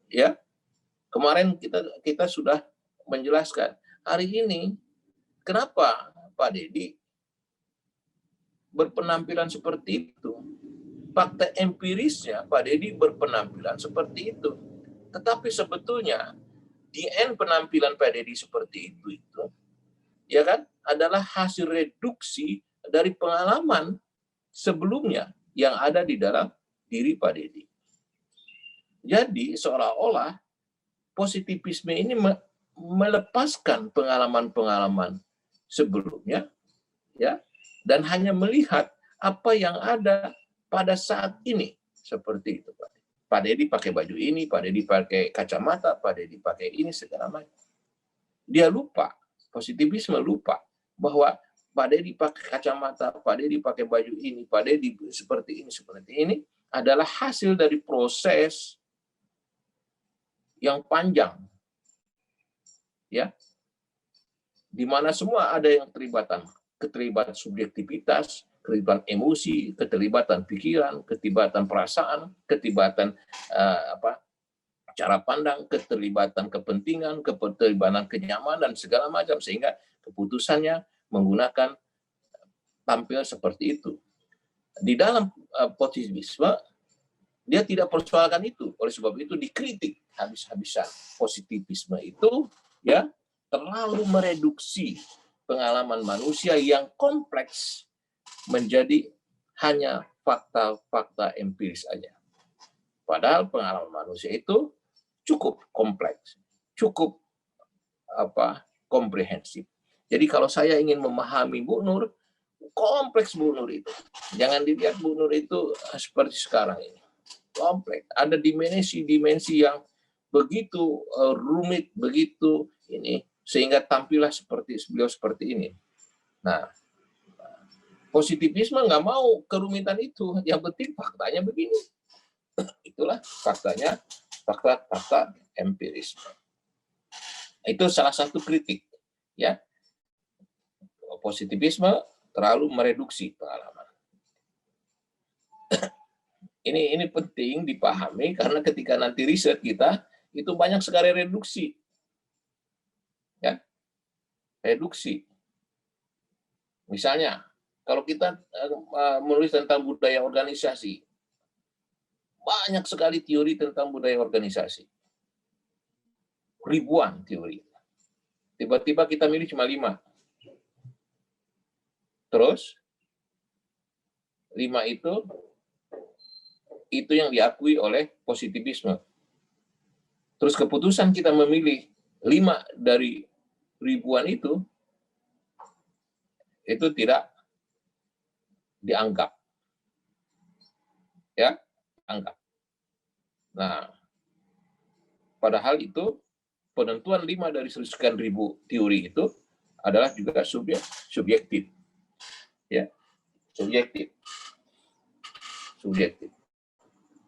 Ya, Kemarin kita sudah menjelaskan. Hari ini kenapa Pak Deddy berpenampilan seperti itu? Fakta empirisnya Pak Deddy berpenampilan seperti itu. Tetapi sebetulnya di end penampilan Pak Deddy seperti itu, ya kan, adalah hasil reduksi dari pengalaman sebelumnya yang ada di dalam diri Pak Deddy. Jadi seolah-olah positivisme ini melepaskan pengalaman-pengalaman sebelumnya, ya, dan hanya melihat apa yang ada pada saat ini, seperti itu, Pak. Pak Deddy pakai baju ini, Pak Deddy pakai kacamata, Pak Deddy pakai ini, segala macam. Dia lupa, positivisme lupa bahwa Pak Deddy pakai kacamata, Pak Deddy pakai baju ini, Pak Deddy seperti ini adalah hasil dari proses yang panjang, ya, di mana semua ada yang keterlibatan subjektivitas, keterlibatan emosi, keterlibatan pikiran, keterlibatan perasaan, keterlibatan cara pandang, keterlibatan kepentingan, keterlibatan kenyamanan, segala macam, sehingga keputusannya menggunakan tampil seperti itu. Di dalam positivisme, dia tidak persoalkan itu. Oleh sebab itu dikritik habis-habisan. Positivisme itu, ya, terlalu mereduksi pengalaman manusia yang kompleks menjadi hanya fakta-fakta empiris saja. Padahal pengalaman manusia itu cukup kompleks, cukup komprehensif. Jadi kalau saya ingin memahami Bu Nur, kompleks Bu Nur itu. Jangan dilihat Bu Nur itu seperti sekarang ini. Kompleks. Ada dimensi-dimensi yang begitu rumit, begitu ini, sehingga tampillah beliau seperti ini. Nah, positivisme nggak mau kerumitan itu. Yang penting faktanya begini. Itulah faktanya, fakta empiris. Itu salah satu kritik, ya. Positivisme terlalu mereduksi pengalaman. Ini penting dipahami karena ketika nanti riset kita itu banyak sekali reduksi, ya, reduksi. Misalnya kalau kita menulis tentang budaya organisasi, banyak sekali teori tentang budaya organisasi, ribuan teori. Tiba-tiba kita milih cuma 5. Terus 5 itu yang diakui oleh positivisme. Terus keputusan kita memilih 5 dari ribuan itu tidak dianggap. Ya, anggap. Nah, padahal itu penentuan 5 dari sekian ribu teori itu adalah juga subjektif. Ya, subjektif.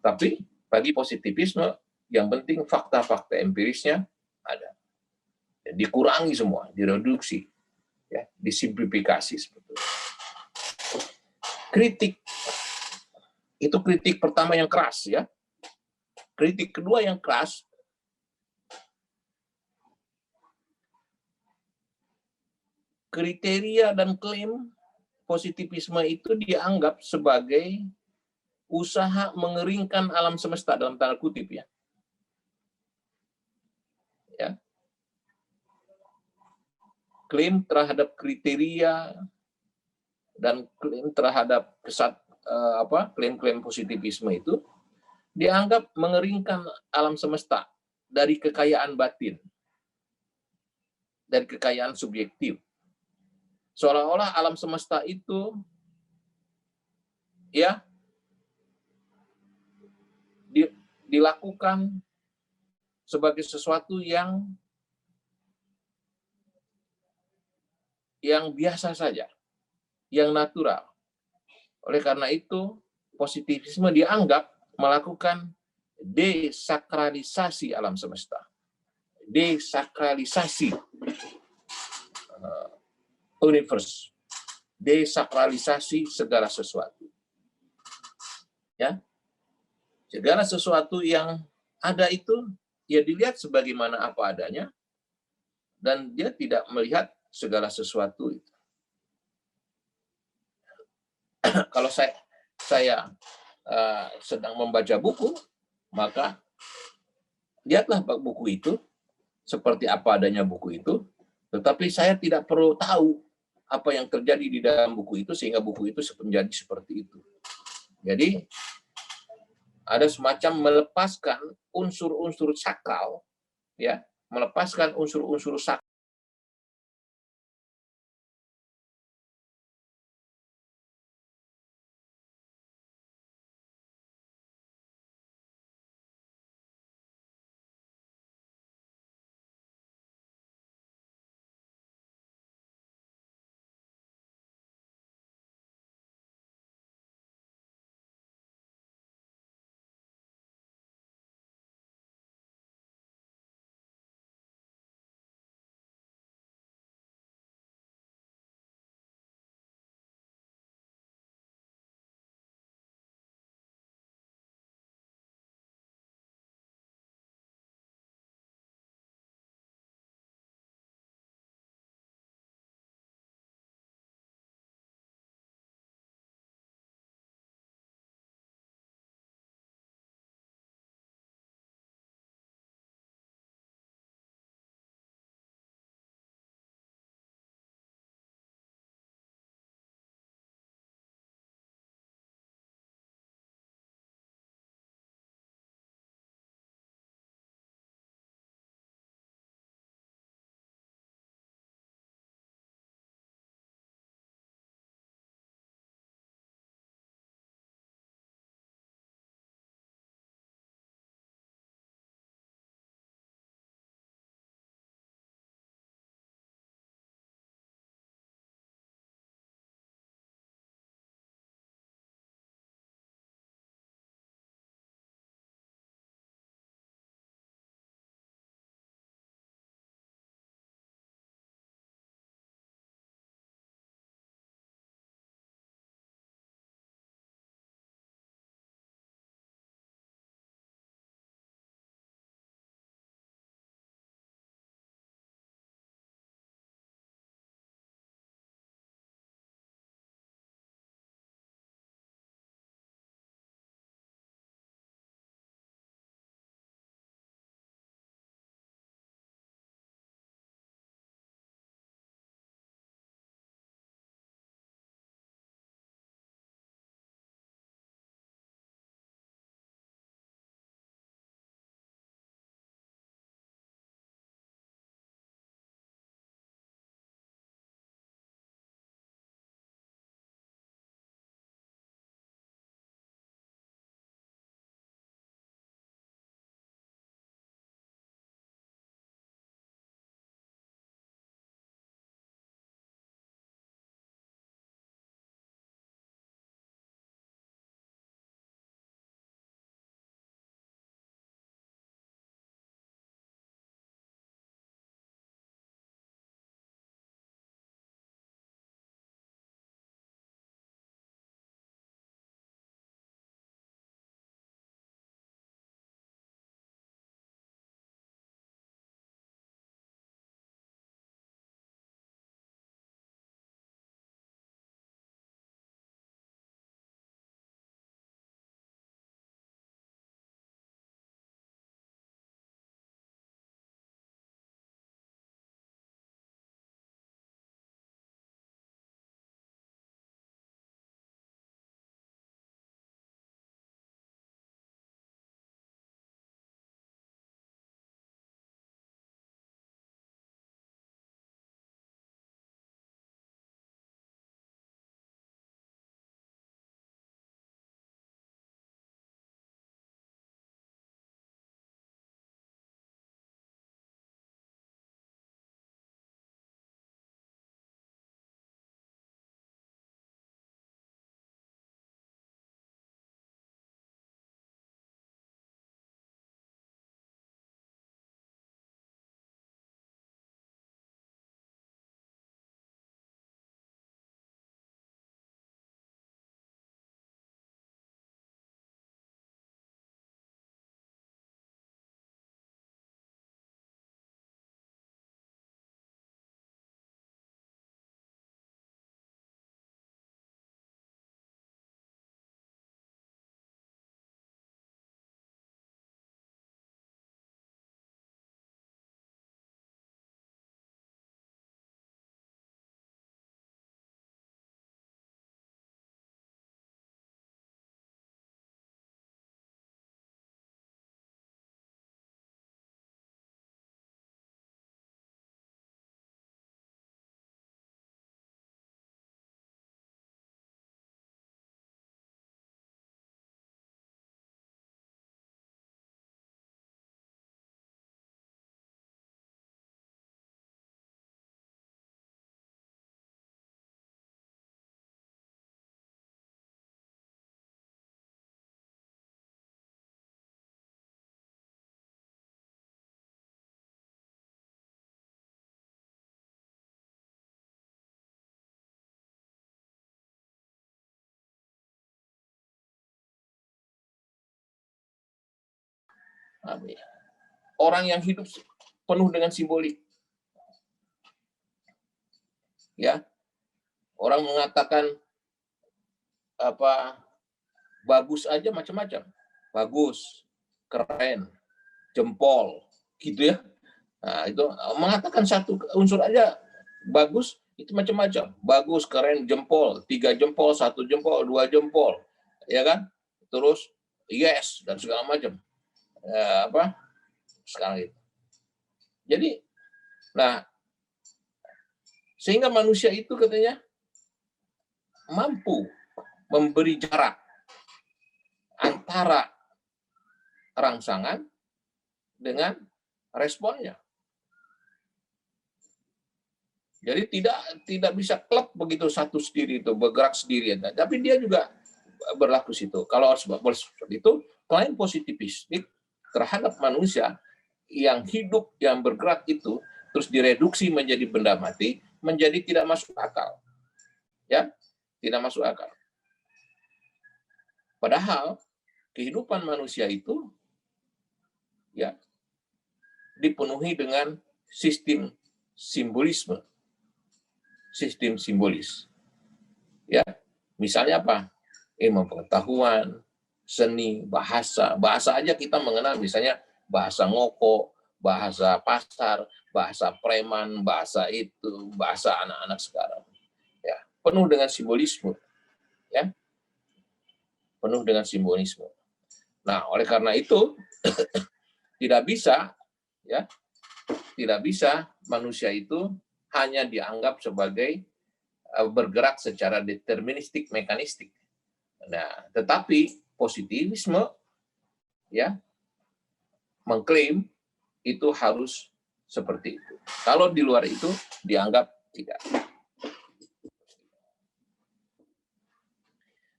Tapi bagi positivisme yang penting fakta-fakta empirisnya ada. Dan dikurangi semua, direduksi, ya, disimplifikasi sebetulnya. Kritik itu kritik pertama yang keras, ya. Kritik kedua yang keras kriteria dan klaim positivisme itu dianggap sebagai usaha mengeringkan alam semesta dalam tanda kutip, ya. Ya. Klaim terhadap kriteria dan klaim terhadap klaim-klaim positivisme itu dianggap mengeringkan alam semesta dari kekayaan batin, dari kekayaan subjektif. Seolah-olah alam semesta itu, ya, dilakukan sebagai sesuatu yang biasa saja, yang natural. Oleh karena itu, positivisme dianggap melakukan desakralisasi alam semesta. Desakralisasi universe. Desakralisasi segala sesuatu. Ya. Segala sesuatu yang ada itu ya dilihat sebagaimana apa adanya, dan dia tidak melihat segala sesuatu itu. Kalau saya sedang membaca buku, maka lihatlah buku itu seperti apa adanya buku itu, tetapi saya tidak perlu tahu apa yang terjadi di dalam buku itu sehingga buku itu menjadi seperti itu. Jadi ada semacam melepaskan unsur-unsur sakral, ya, melepaskan unsur-unsur sakral Orang yang hidup penuh dengan simbolik. Ya, orang mengatakan bagus aja macam-macam. Bagus, keren, jempol, gitu ya. Nah, itu mengatakan satu unsur aja bagus itu macam-macam. Bagus, keren, jempol, 3 jempol, 1 jempol, 2 jempol, ya kan? Terus yes dan segala macam. Sekarang itu. Jadi, nah, sehingga manusia itu katanya mampu memberi jarak antara rangsangan dengan responnya. Jadi tidak bisa klub begitu satu sendiri itu bergerak sendirian, tapi dia juga berlaku situ. Kalau seperti itu, klaim positivistik terhadap manusia yang hidup, yang bergerak itu terus direduksi menjadi benda mati, menjadi tidak masuk akal. Ya, tidak masuk akal. Padahal kehidupan manusia itu ya dipenuhi dengan sistem simbolisme. Sistem simbolis. Ya, misalnya apa? Ilmu pengetahuan, seni, bahasa. Bahasa aja kita mengenal misalnya bahasa ngoko, bahasa pasar, bahasa preman, bahasa itu, bahasa anak-anak sekarang. Ya, penuh dengan simbolisme. Ya. Penuh dengan simbolisme. Nah, oleh karena itu tidak bisa manusia itu hanya dianggap sebagai bergerak secara deterministik, mekanistik. Nah, tetapi positivisme ya mengklaim itu harus seperti itu. Kalau di luar itu dianggap tidak.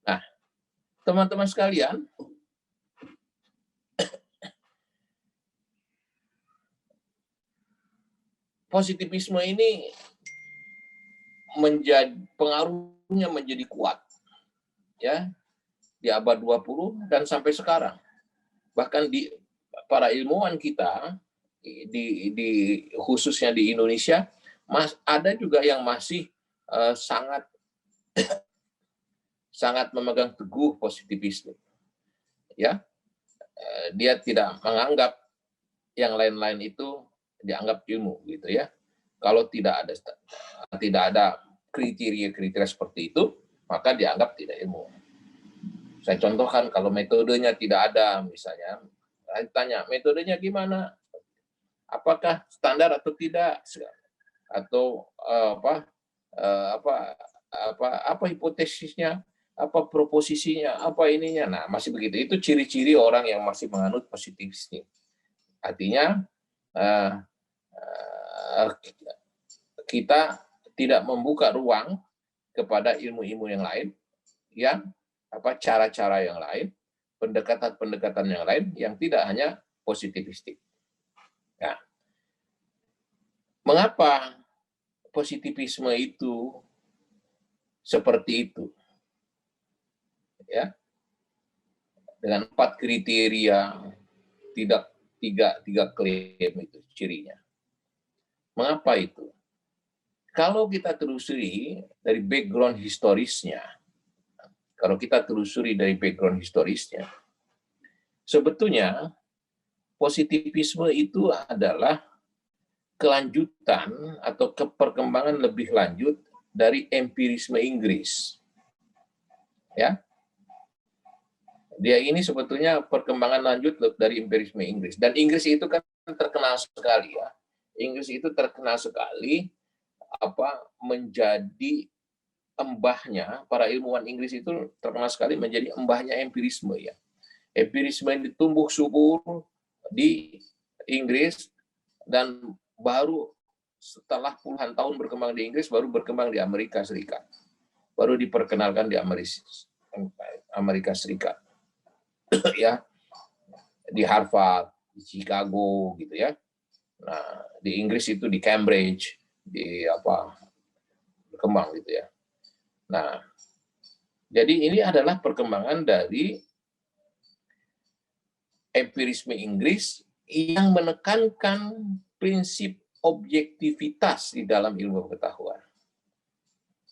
Nah, teman-teman sekalian, positivisme ini pengaruhnya menjadi kuat ya di abad 20 dan sampai sekarang. Bahkan di para ilmuwan kita khususnya di Indonesia ada juga yang masih sangat memegang teguh positivisme. Ya. Dia tidak menganggap yang lain-lain itu dianggap ilmu gitu ya. Kalau tidak ada kriteria-kriteria seperti itu, maka dianggap tidak ilmu. Saya contohkan kalau metodenya tidak ada, misalnya, saya tanya metodenya gimana? Apakah standar atau tidak? Atau apa hipotesisnya? Apa proposisinya? Apa ininya? Nah, masih begitu. Itu ciri-ciri orang yang masih menganut positivisme. Artinya kita tidak membuka ruang kepada ilmu-ilmu yang lain, yang cara-cara yang lain, pendekatan-pendekatan yang lain yang tidak hanya positivistik. Nah, mengapa positivisme itu seperti itu? Ya, dengan 4 kriteria, tiga klaim itu cirinya. Mengapa itu? Kalau kita telusuri dari background historisnya, sebetulnya positivisme itu adalah kelanjutan atau perkembangan lebih lanjut dari empirisme Inggris. Ya. Dia ini sebetulnya perkembangan lanjut dari empirisme Inggris. Dan Inggris itu kan terkenal sekali ya. Inggris itu terkenal sekali menjadi embahnya, para ilmuwan Inggris itu terkenal sekali menjadi embahnya empirisme ya. Empirisme ini tumbuh subur di Inggris dan baru setelah puluhan tahun berkembang di Inggris baru berkembang di Amerika Serikat. Baru diperkenalkan di Amerika Serikat. Ya. Di Harvard, di Chicago gitu ya. Nah, di Inggris itu di Cambridge, berkembang gitu ya. Nah, jadi ini adalah perkembangan dari empirisme Inggris yang menekankan prinsip objektivitas di dalam ilmu pengetahuan.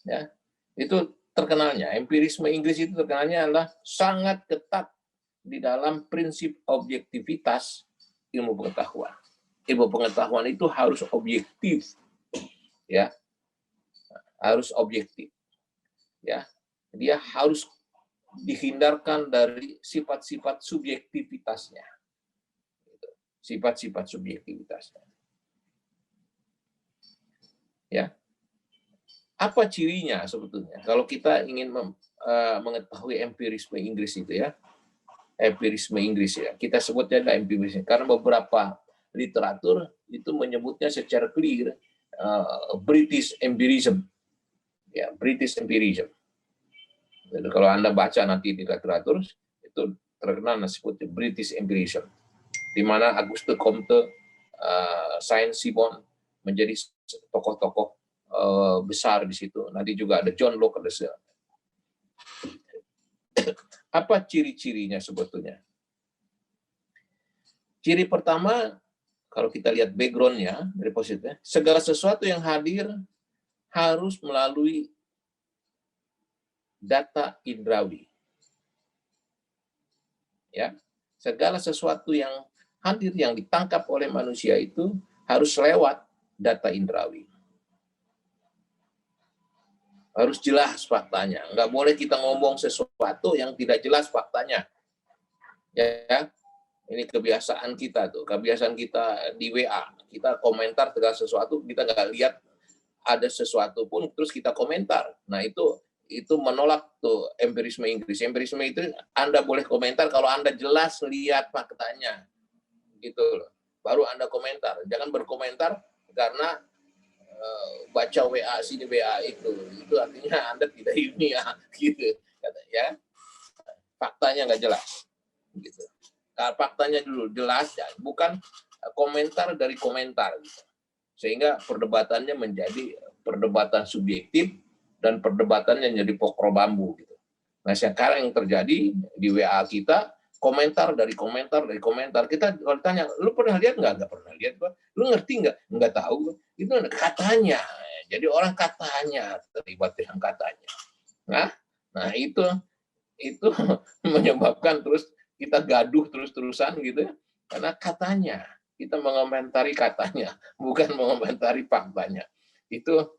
Ya, itu terkenalnya. Empirisme Inggris itu terkenalnya adalah sangat ketat di dalam prinsip objektivitas ilmu pengetahuan. Ilmu pengetahuan itu harus objektif, ya, harus objektif, ya. Dia harus dihindarkan dari sifat-sifat subjektivitasnya, sifat-sifat subjektivitasnya. Ya, apa cirinya sebetulnya? Kalau kita ingin mengetahui empirisme Inggris itu ya, empirisme Inggris ya, kita sebutnya ada empirisme karena beberapa literatur itu menyebutnya secara clear British empirism, ya, British empirism. Jadi kalau Anda baca nanti di literatur itu terkenal disebut British empirism, di mana Auguste Comte, Saint-Simon menjadi tokoh-tokoh besar di situ. Nanti juga ada John Locke. Apa ciri-cirinya sebetulnya? Ciri pertama, kalau kita lihat background-nya dari positifnya, segala sesuatu yang hadir harus melalui data indrawi. Ya, segala sesuatu yang hadir yang ditangkap oleh manusia itu harus lewat data indrawi. Harus jelas faktanya. Nggak boleh kita ngomong sesuatu yang tidak jelas faktanya. Ya, ini kebiasaan kita tuh. Kebiasaan kita di WA. Kita komentar segala sesuatu, kita nggak lihat ada sesuatu pun, terus kita komentar. Nah, itu menolak tuh empirisme Inggris. Empirisme itu Anda boleh komentar kalau Anda jelas lihat faktanya. Gitu loh. Baru Anda komentar. Jangan berkomentar karena baca WA sini WA itu artinya Anda tidak ilmiah gitu ya, faktanya nggak jelas gitu. Nah, faktanya dulu jelas ya, bukan komentar dari komentar gitu. Sehingga perdebatannya menjadi perdebatan subjektif dan perdebatannya jadi pokro bambu gitu. Nah, sekarang yang terjadi di WA kita, komentar dari komentar. Kita kalau tanya, lu pernah lihat nggak? Nggak pernah lihat. Lu ngerti nggak? Nggak tahu. Itu katanya. Jadi orang katanya, terlibat dengan katanya. Nah itu menyebabkan terus kita gaduh terus-terusan gitu ya. Karena katanya, kita mengomentari katanya, bukan mengomentari faktanya. Itu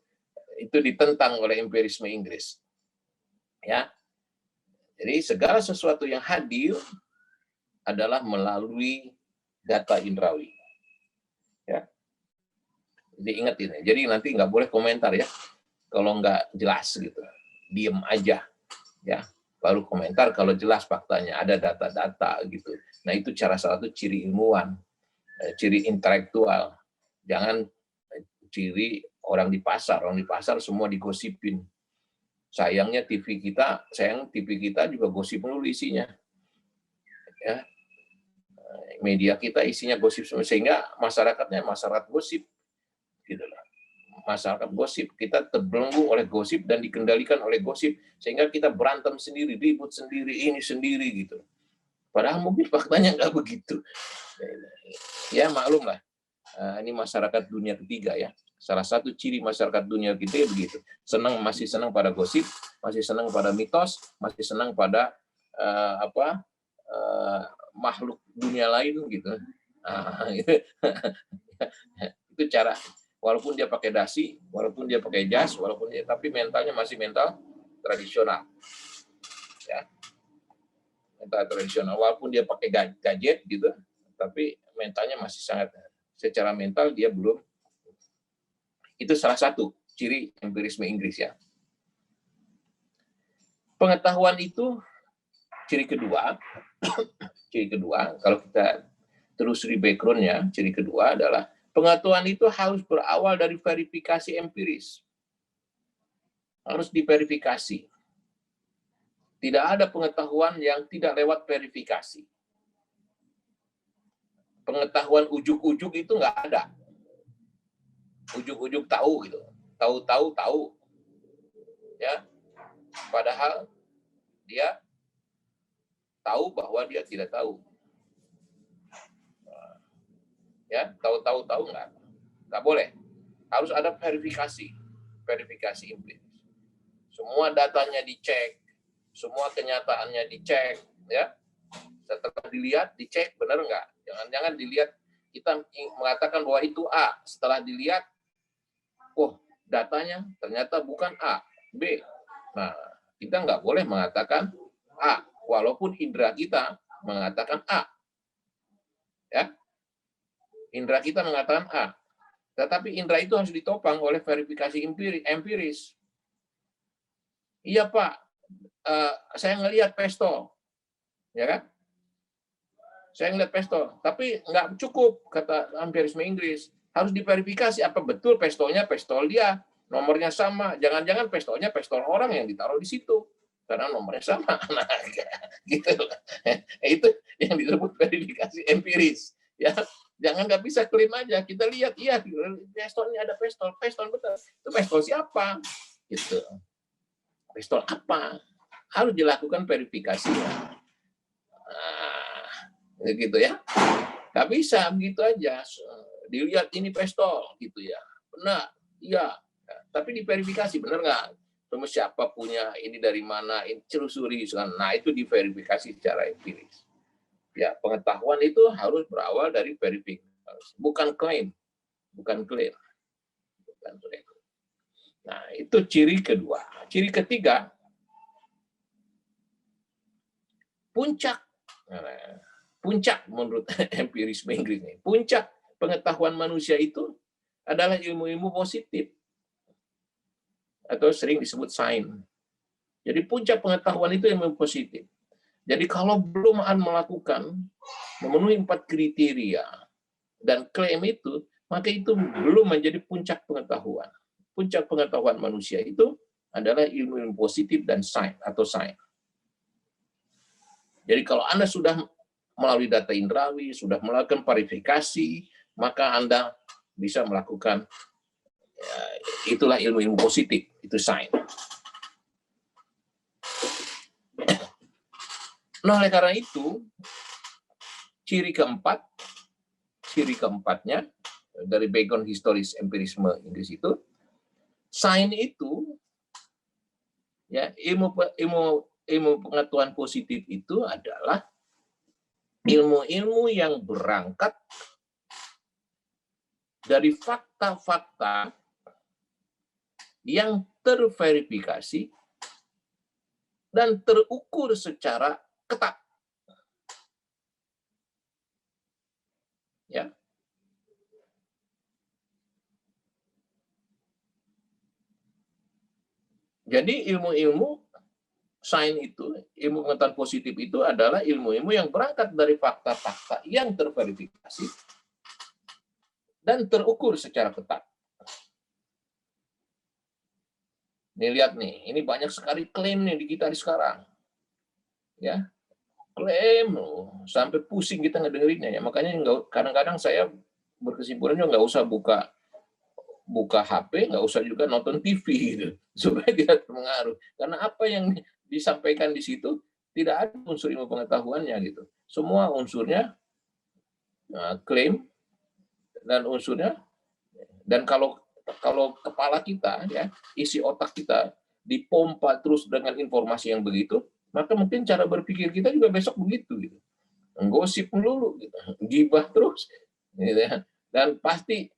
ditentang oleh empirisme Inggris. Ya. Jadi segala sesuatu yang hadir adalah melalui data indrawi. Ya. Jadi ingat ini. Jadi nanti nggak boleh komentar ya. Kalau nggak jelas gitu. Diem aja. Ya. Baru komentar kalau jelas faktanya. Ada data-data gitu. Nah itu salah satu ciri ilmuwan. Ciri intelektual. Jangan ciri orang di pasar. Orang di pasar semua digosipin. Sayang TV kita juga gosip mulu isinya. Ya. Media kita isinya gosip semua, sehingga masyarakatnya masyarakat gosip. Gitu lah. Masyarakat gosip, kita terbelenggu oleh gosip dan dikendalikan oleh gosip, sehingga kita berantem sendiri, ribut sendiri, ini sendiri gitu. Padahal mungkin faktanya nggak begitu. Ya maklum lah, ini masyarakat dunia ketiga ya. Salah satu ciri masyarakat dunia ketiga begitu. Masih senang pada gosip, masih senang pada mitos, masih senang pada makhluk dunia lain gitu. Itu cara. Walaupun dia pakai dasi, walaupun dia pakai jas, tapi mentalnya masih mental tradisional. Ya. Mental tradisional. Walaupun dia pakai gadget gitu, tapi mentalnya masih sangat, secara mental dia belum. Itu salah satu ciri empirisme Inggris ya. Pengetahuan itu ciri kedua kalau kita telusuri background-nya, ciri kedua adalah pengetahuan itu harus berawal dari verifikasi empiris. Harus diverifikasi. Tidak ada pengetahuan yang tidak lewat verifikasi. Pengetahuan ujuk-ujuk itu nggak ada. Ujuk-ujuk tahu gitu. Tahu. Ya. Padahal dia tahu bahwa dia tidak tahu. Ya, tahu nggak boleh. Harus ada verifikasi empiris. Semua datanya dicek, semua kenyataannya dicek, ya. Setelah dilihat, dicek benar nggak? Jangan-jangan dilihat kita mengatakan bahwa itu A, setelah dilihat, oh datanya ternyata bukan A, B. Nah, kita nggak boleh mengatakan A, walaupun indera kita mengatakan A, ya. Indera kita mengatakan A, tetapi indera itu harus ditopang oleh verifikasi empiris. Iya Pak, saya ngelihat pistol, ya kan? Saya ngelihat pistol, tapi nggak cukup, kata empirisme Inggris. Harus diverifikasi apa betul pistolnya pistol dia, nomornya sama. Jangan-jangan pistolnya pistol orang yang ditaruh di situ, karena nomornya sama. Nah, gitu. Itu yang disebut verifikasi empiris. Ya, jangan nggak bisa klaim aja. Kita lihat, iya, pistolnya ada pistol betul. Itu pistol siapa? Gitu. Pistol apa? Harus dilakukan verifikasinya. Nah, gitu ya. Nggak bisa begitu aja. Dilihat ini pistol, gitu ya. Benar, iya. Tapi diverifikasi, benar nggak? Terus siapa punya, ini dari mana, ini telusuri. Nah, itu diverifikasi secara empiris. Ya, pengetahuan itu harus berawal dari verifikasi, bukan klaim. Bukan klaim. Nah, itu ciri kedua. Ciri ketiga, puncak menurut empirisme Inggris ini, puncak pengetahuan manusia itu adalah ilmu-ilmu positif atau sering disebut sains. Jadi puncak pengetahuan itu ilmu positif. Jadi kalau belum melakukan memenuhi 4 kriteria dan klaim itu, maka itu belum menjadi puncak pengetahuan. Puncak pengetahuan manusia itu adalah ilmu-ilmu positif dan sains atau sains. Jadi kalau Anda sudah melalui data indrawi, sudah melakukan verifikasi, maka Anda bisa melakukan, ya, itulah ilmu-ilmu positif, itu sains. Nah, oleh karena itu, ciri keempatnya dari background historis empirisme Inggris itu, sains itu, ya, ilmu pengetahuan positif itu adalah ilmu-ilmu yang berangkat dari fakta-fakta yang terverifikasi dan terukur secara ketat. Ya. Jadi ilmu-ilmu sains itu, ilmu pengetahuan positif itu adalah ilmu-ilmu yang berangkat dari fakta-fakta yang terverifikasi dan terukur secara ketat. Nih lihat nih, ini banyak sekali klaim nih di kita sekarang. Ya. Klaim loh, sampai pusing kita ngedengerinnya ya. Makanya kadang-kadang saya berkesimpulan juga nggak usah buka HP, nggak usah juga nonton TV gitu, supaya tidak terpengaruh. Karena apa yang disampaikan di situ tidak ada unsur ilmu pengetahuannya gitu. Semua unsurnya klaim dan unsurnya, dan kalau kepala kita, ya, isi otak kita dipompa terus dengan informasi yang begitu, maka mungkin cara berpikir kita juga besok begitu gitu. Gosip melulu gitu, gibah terus gitu ya. Dan pasti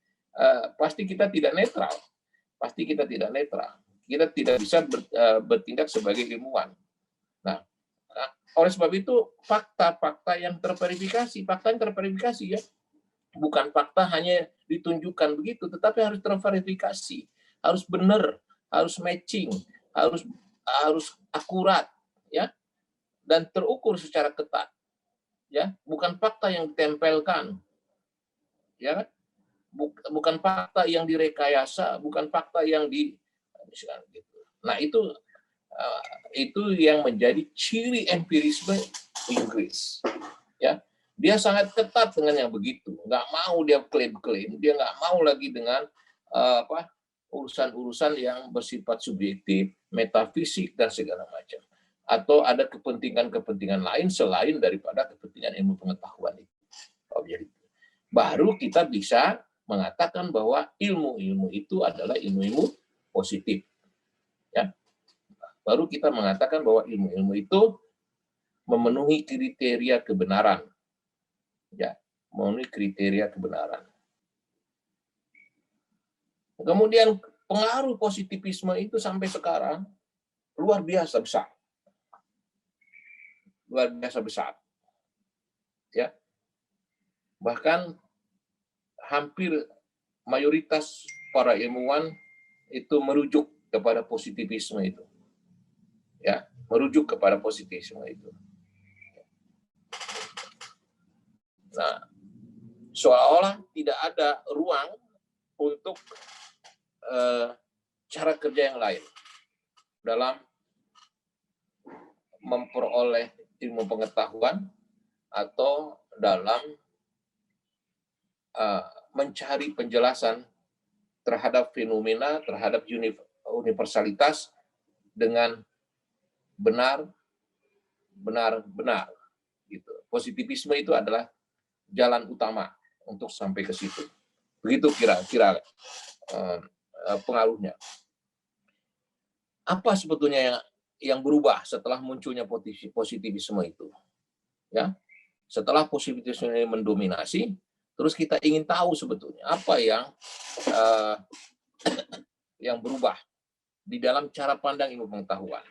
kita tidak netral. Kita tidak bisa bertindak sebagai ilmuwan. Nah, oleh sebab itu fakta-fakta yang terverifikasi ya, bukan fakta hanya ditunjukkan begitu, tetapi harus terverifikasi, harus benar, harus matching, harus akurat, ya, dan terukur secara ketat, ya, bukan fakta yang ditempelkan, ya, bukan fakta yang direkayasa, bukan fakta yang Nah, itu yang menjadi ciri empirisme Inggris, ya. Dia sangat ketat dengan yang begitu, nggak mau dia klaim-klaim, dia nggak mau lagi dengan urusan-urusan yang bersifat subjektif, metafisik dan segala macam, atau ada kepentingan lain selain daripada kepentingan ilmu pengetahuan itu. baru kita bisa mengatakan bahwa ilmu-ilmu itu adalah ilmu-ilmu positif. Ya, baru kita mengatakan bahwa ilmu-ilmu itu memenuhi kriteria kebenaran. Ya, memenuhi kriteria kebenaran. Kemudian pengaruh positivisme itu sampai sekarang luar biasa besar. Luar biasa besar. Ya. Bahkan hampir mayoritas para ilmuwan itu merujuk kepada positivisme itu. Ya, merujuk kepada positivisme itu. Nah, seolah-olah tidak ada ruang untuk cara kerja yang lain dalam memperoleh ilmu pengetahuan atau dalam mencari penjelasan terhadap fenomena, terhadap universalitas dengan benar gitu. Positivisme itu adalah jalan utama untuk sampai ke situ. Begitu kira-kira pengaruhnya. Apa sebetulnya yang berubah setelah munculnya positivisme itu? Ya, setelah positivisme ini mendominasi, terus kita ingin tahu sebetulnya apa yang berubah di dalam cara pandang ilmu pengetahuan.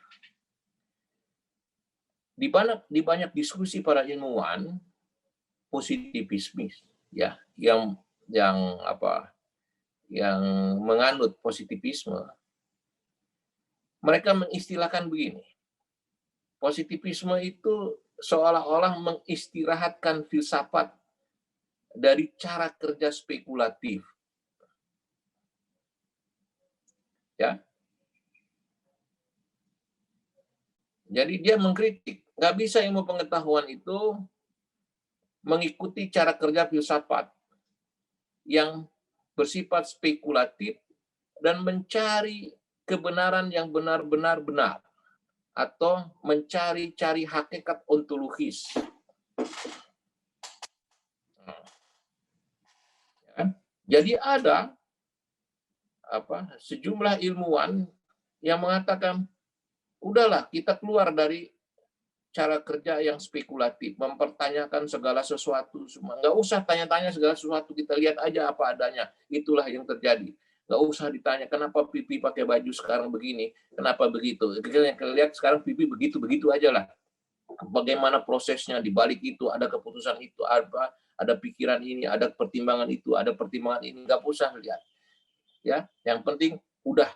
Di banyak diskusi para ilmuwan positivisme, ya, yang menganut positivisme, mereka mengistilahkan begini: positivisme itu seolah-olah mengistirahatkan filsafat dari cara kerja spekulatif. Ya. Jadi dia mengkritik, nggak bisa ilmu pengetahuan itu mengikuti cara kerja filsafat yang bersifat spekulatif dan mencari kebenaran yang benar-benar benar atau mencari-cari hakikat ontologis. Jadi ada sejumlah ilmuwan yang mengatakan, udahlah kita keluar dari cara kerja yang spekulatif, mempertanyakan segala sesuatu, nggak usah tanya-tanya segala sesuatu, kita lihat aja apa adanya, itulah yang terjadi. Nggak usah ditanya kenapa pipi pakai baju sekarang begini, kenapa begitu. Kita lihat sekarang pipi begitu aja lah. Bagaimana prosesnya di balik itu, ada keputusan itu, ada pikiran ini, ada pertimbangan itu, ada pertimbangan ini, nggak usah lihat. Ya, yang penting udah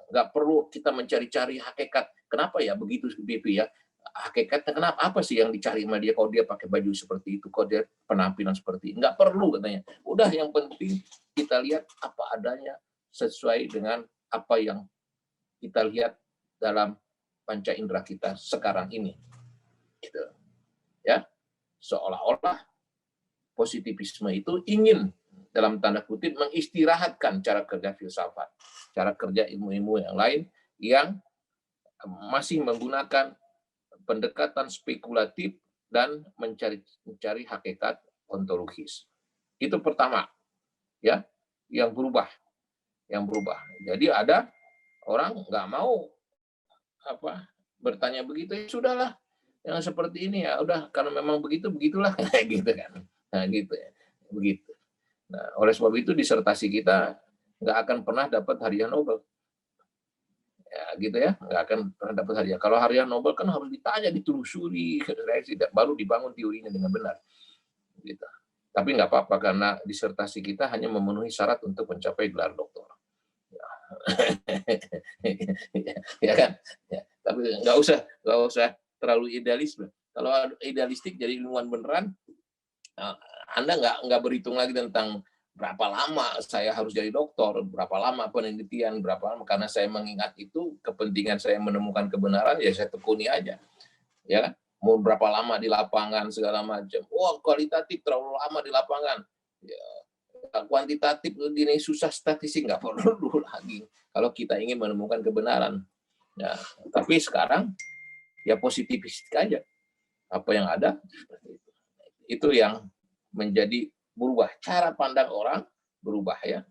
nggak perlu kita mencari-cari hakikat. Kenapa ya begitu pipi ya? Hakikatnya kenapa, apa sih yang dicari sama dia kalau dia pakai baju seperti itu, kalau dia penampilan seperti itu? Nggak perlu katanya. Udah, yang penting kita lihat apa adanya sesuai dengan apa yang kita lihat dalam panca indera kita sekarang ini. Gitu. Ya, seolah-olah positivisme itu ingin dalam tanda kutip mengistirahatkan cara kerja filsafat, cara kerja ilmu-ilmu yang lain yang masih menggunakan pendekatan spekulatif dan mencari hakikat ontologis. Itu pertama, ya, yang berubah. Jadi ada orang nggak mau bertanya begitu, ya sudahlah, yang seperti ini ya udah, karena memang begitulah gitu kan. Nah, gitu ya. Begitu. Nah, oleh sebab itu disertasi kita nggak akan pernah dapat hadiah Nobel. Ya, gitu ya, nggak akan pernah dapat hadiah. Kalau hadiah Nobel kan harus ditanya, ditelusuri, baru dibangun teorinya dengan benar. Gitu. Tapi nggak apa-apa, karena disertasi kita hanya memenuhi syarat untuk mencapai gelar doktor. Ya kan? Ya, tapi nggak usah terlalu idealisme. Kalau idealistik jadi ilmuwan beneran, Anda nggak berhitung lagi tentang berapa lama saya harus jadi dokter, berapa lama penelitian, berapa lama, karena saya mengingat itu kepentingan saya menemukan kebenaran, ya saya tekuni aja. Ya kan? Mau berapa lama di lapangan segala macam. Wah, kualitatif terlalu lama di lapangan. Ya, kuantitatif ini susah, statistik nggak perlu lagi kalau kita ingin menemukan kebenaran. Ya, tapi sekarang ya positivistik aja. Apa yang ada itu yang menjadi berubah, cara pandang orang berubah ya.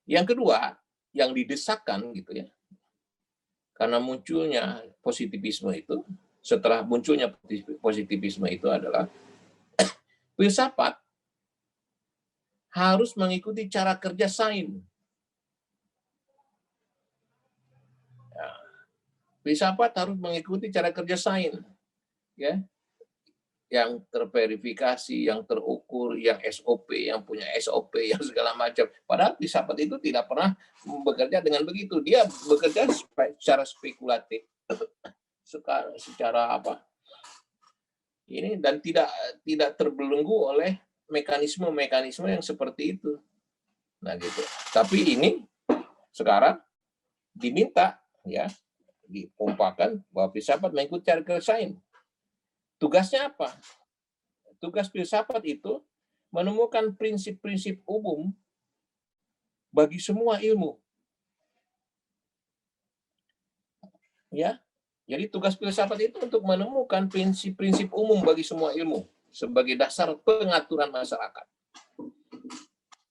Yang kedua, yang didesakkan gitu ya, karena munculnya positivisme itu, setelah munculnya positivisme itu adalah filsafat harus mengikuti cara kerja sains. Ya, filsafat harus mengikuti cara kerja sains, ya, yang terverifikasi, yang terukur, yang SOP, yang punya SOP, yang segala macam. Padahal filsafat itu tidak pernah bekerja dengan begitu. Dia bekerja secara spekulatif, secara apa? Ini dan tidak terbelenggu oleh mekanisme-mekanisme yang seperti itu. Nah gitu. Tapi ini sekarang diminta ya, dipompakan bahwa filsafat mengikuti cara kerja sains. Tugasnya apa? Tugas filsafat itu menemukan prinsip-prinsip umum bagi semua ilmu. Ya. Jadi tugas filsafat itu untuk menemukan prinsip-prinsip umum bagi semua ilmu sebagai dasar pengaturan masyarakat.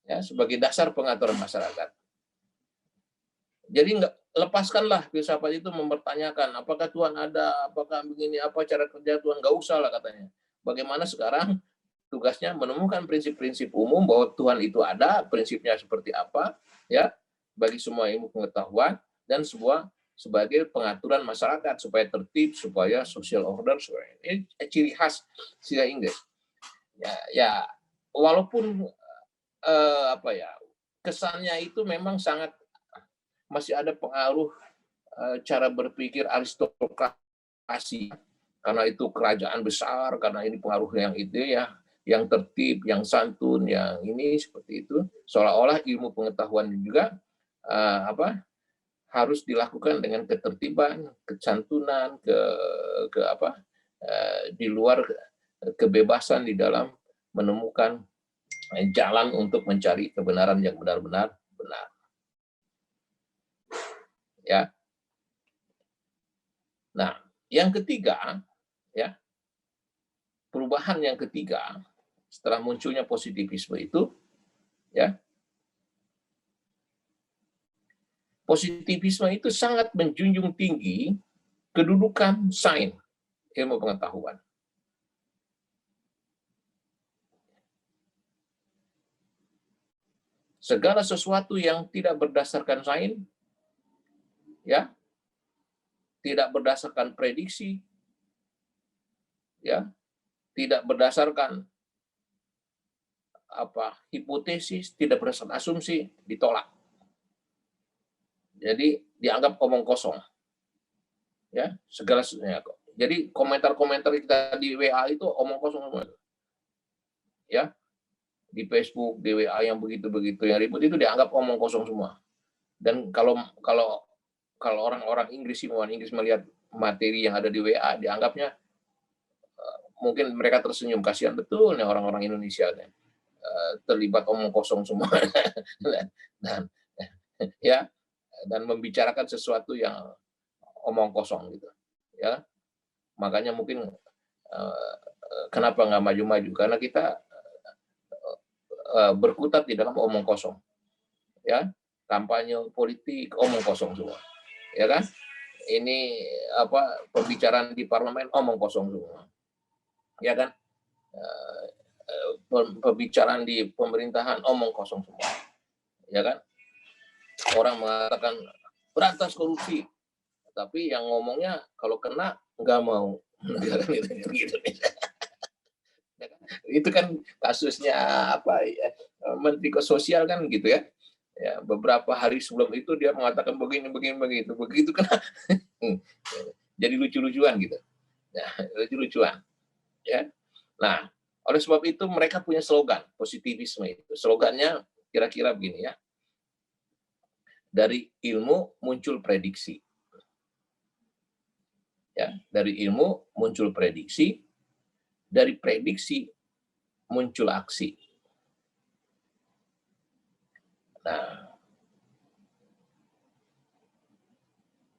Ya, sebagai dasar pengaturan masyarakat. Jadi lepaskanlah filsafat itu mempertanyakan apakah Tuhan ada, apakah begini, apa cara kerja Tuhan, nggak usah lah katanya. Bagaimana sekarang tugasnya menemukan prinsip-prinsip umum bahwa Tuhan itu ada, prinsipnya seperti apa, ya, bagi semua ilmu pengetahuan dan sebagai pengaturan masyarakat supaya tertib, supaya social order, ini ciri khas sila Inggris. Ya, walaupun kesannya itu memang sangat masih ada pengaruh cara berpikir aristokrasi, karena itu kerajaan besar, karena ini pengaruh yang ide ya, yang tertib, yang santun, yang ini seperti itu, seolah-olah ilmu pengetahuan juga harus dilakukan dengan ketertiban, kesantunan, di luar kebebasan di dalam menemukan jalan untuk mencari kebenaran yang benar-benar benar. Ya. Nah, yang ketiga, ya, perubahan yang ketiga setelah munculnya positivisme itu, ya, positivisme itu sangat menjunjung tinggi kedudukan sains, ilmu pengetahuan. Segala sesuatu yang tidak berdasarkan sains, ya, tidak berdasarkan prediksi, ya, tidak berdasarkan hipotesis, tidak berdasarkan asumsi, ditolak. Jadi dianggap omong kosong. Ya, segala sesuatu. Jadi komentar-komentar kita di WA itu omong kosong semua. Ya. Di Facebook, di WA yang begitu-begitu yang ribut itu dianggap omong kosong semua. Dan kalau orang-orang Inggris, ilmuwan Inggris melihat materi yang ada di WA, dianggapnya mungkin mereka tersenyum, kasihan betul nih orang-orang Indonesia terlibat omong kosong semua. dan ya, dan membicarakan sesuatu yang omong kosong gitu, ya. Makanya mungkin kenapa nggak maju-maju, karena kita berkutat di dalam omong kosong, ya. Kampanye politik omong kosong semua, ya kan. Ini pembicaraan di parlemen omong kosong semua, ya kan. Pembicaraan di pemerintahan omong kosong semua, ya kan. Orang mengatakan berantas korupsi, tapi yang ngomongnya kalau kena nggak mau. Gitu. Itu kan kasusnya Menteri Sosial kan gitu ya. Ya, beberapa hari sebelum itu dia mengatakan begini begitu kan. Jadi lucu-lucuan gitu. Ya, lucu-lucuan. Ya. Nah, oleh sebab itu mereka punya slogan positivisme itu. Slogannya kira-kira begini ya. Dari ilmu muncul prediksi. Ya, dari ilmu muncul prediksi, dari prediksi muncul aksi. Nah,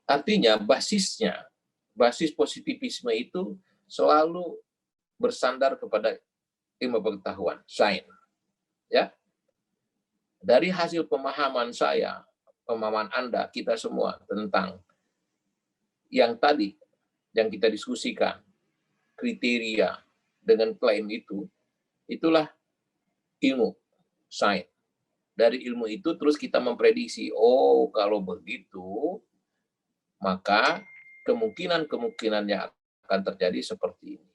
artinya basis positivisme itu selalu bersandar kepada ilmu pengetahuan, sains. Ya, dari hasil pemahaman saya, pemahaman Anda, kita semua tentang yang tadi yang kita diskusikan, kriteria dengan klaim itu, itulah ilmu, sains. Dari ilmu itu terus kita memprediksi, oh kalau begitu, maka kemungkinan-kemungkinan yang akan terjadi seperti ini.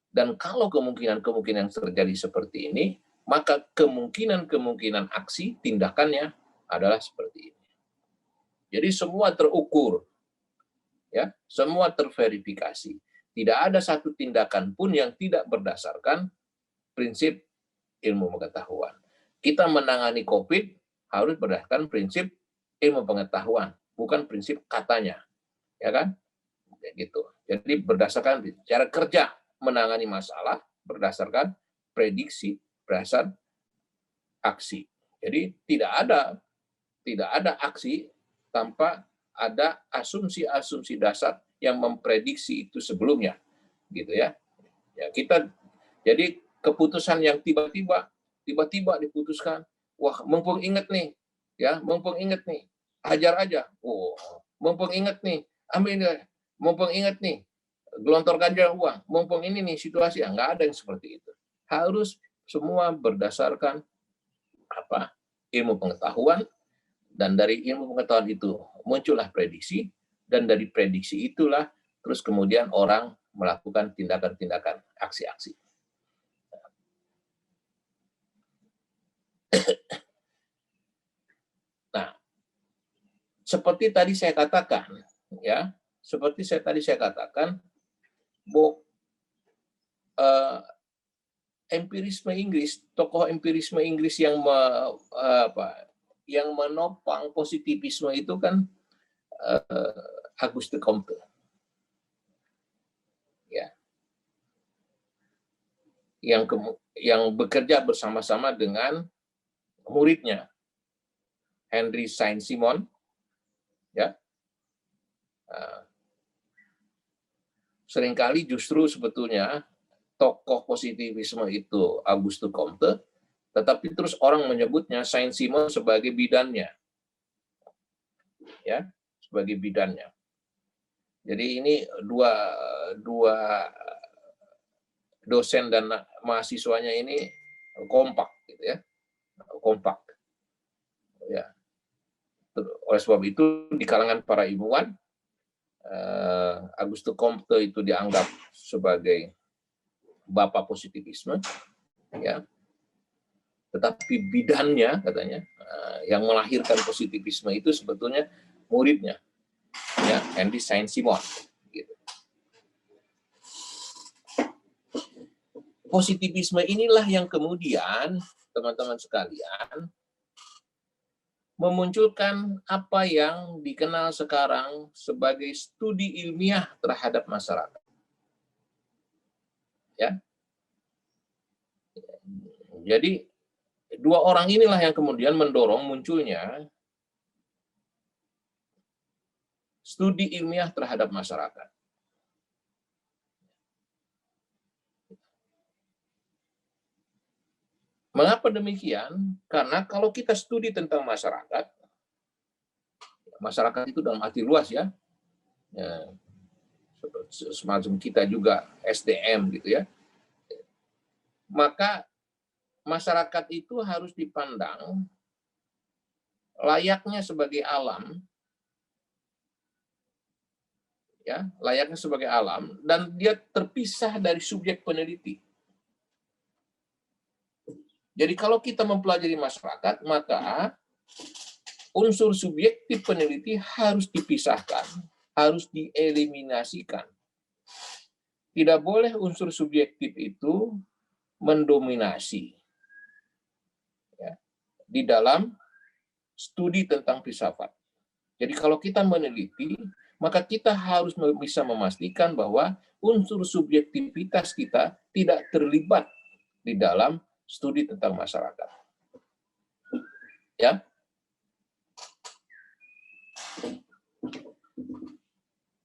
Dan kalau kemungkinan-kemungkinan yang terjadi seperti ini, maka kemungkinan-kemungkinan aksi tindakannya adalah seperti ini. Jadi semua terukur, ya, semua terverifikasi. Tidak ada satu tindakan pun yang tidak berdasarkan prinsip ilmu pengetahuan. Kita menangani COVID harus berdasarkan prinsip ilmu pengetahuan, bukan prinsip katanya, ya kan? Gitu. Jadi berdasarkan cara kerja menangani masalah berdasarkan prediksi, berdasarkan aksi. Jadi tidak ada aksi tanpa ada asumsi-asumsi dasar yang memprediksi itu sebelumnya, gitu ya. Ya kita jadi keputusan yang tiba-tiba diputuskan, wah mumpung inget nih, ya mumpung inget nih, hajar aja, oh mumpung inget nih, ambil deh, mumpung inget nih, gelontorkan aja uang, mumpung ini nih situasi, nggak ada yang seperti itu. Harus semua berdasarkan apa? Ilmu pengetahuan, dan dari ilmu pengetahuan itu muncullah prediksi, dan dari prediksi itulah terus kemudian orang melakukan tindakan-tindakan, aksi-aksi. Nah, seperti tadi saya katakan, ya, empirisme Inggris, tokoh empirisme Inggris yang menopang positivisme itu kan Auguste Comte, ya, yang bekerja bersama-sama dengan muridnya Henry Saint-Simon, ya. Seringkali justru sebetulnya tokoh positivisme itu Auguste Comte, tetapi terus orang menyebutnya Saint-Simon sebagai bidannya, ya, sebagai bidannya. Jadi ini dua dosen dan mahasiswanya ini kompak, gitu ya, kompak. Ya. Oleh sebab itu di kalangan para ilmuwan, Auguste Comte itu dianggap sebagai bapak positivisme, ya. Tetapi bidannya katanya yang melahirkan positivisme itu sebetulnya muridnya, ya, Henry Saint-Simon. Gitu. Positivisme inilah yang kemudian teman-teman sekalian memunculkan apa yang dikenal sekarang sebagai studi ilmiah terhadap masyarakat. Ya. Jadi dua orang inilah yang kemudian mendorong munculnya studi ilmiah terhadap masyarakat. Mengapa demikian? Karena kalau kita studi tentang masyarakat itu dalam arti luas, ya, semacam kita juga SDM gitu ya, maka masyarakat itu harus dipandang layaknya sebagai alam, ya, layaknya sebagai alam, dan dia terpisah dari subjek peneliti. Jadi kalau kita mempelajari masyarakat, maka unsur subjektif peneliti harus dipisahkan, harus dieliminasikan. Tidak boleh unsur subjektif itu mendominasi, ya, di dalam studi tentang filsafat. Jadi kalau kita meneliti, maka kita harus bisa memastikan bahwa unsur subjektivitas kita tidak terlibat di dalam studi tentang masyarakat. Ya.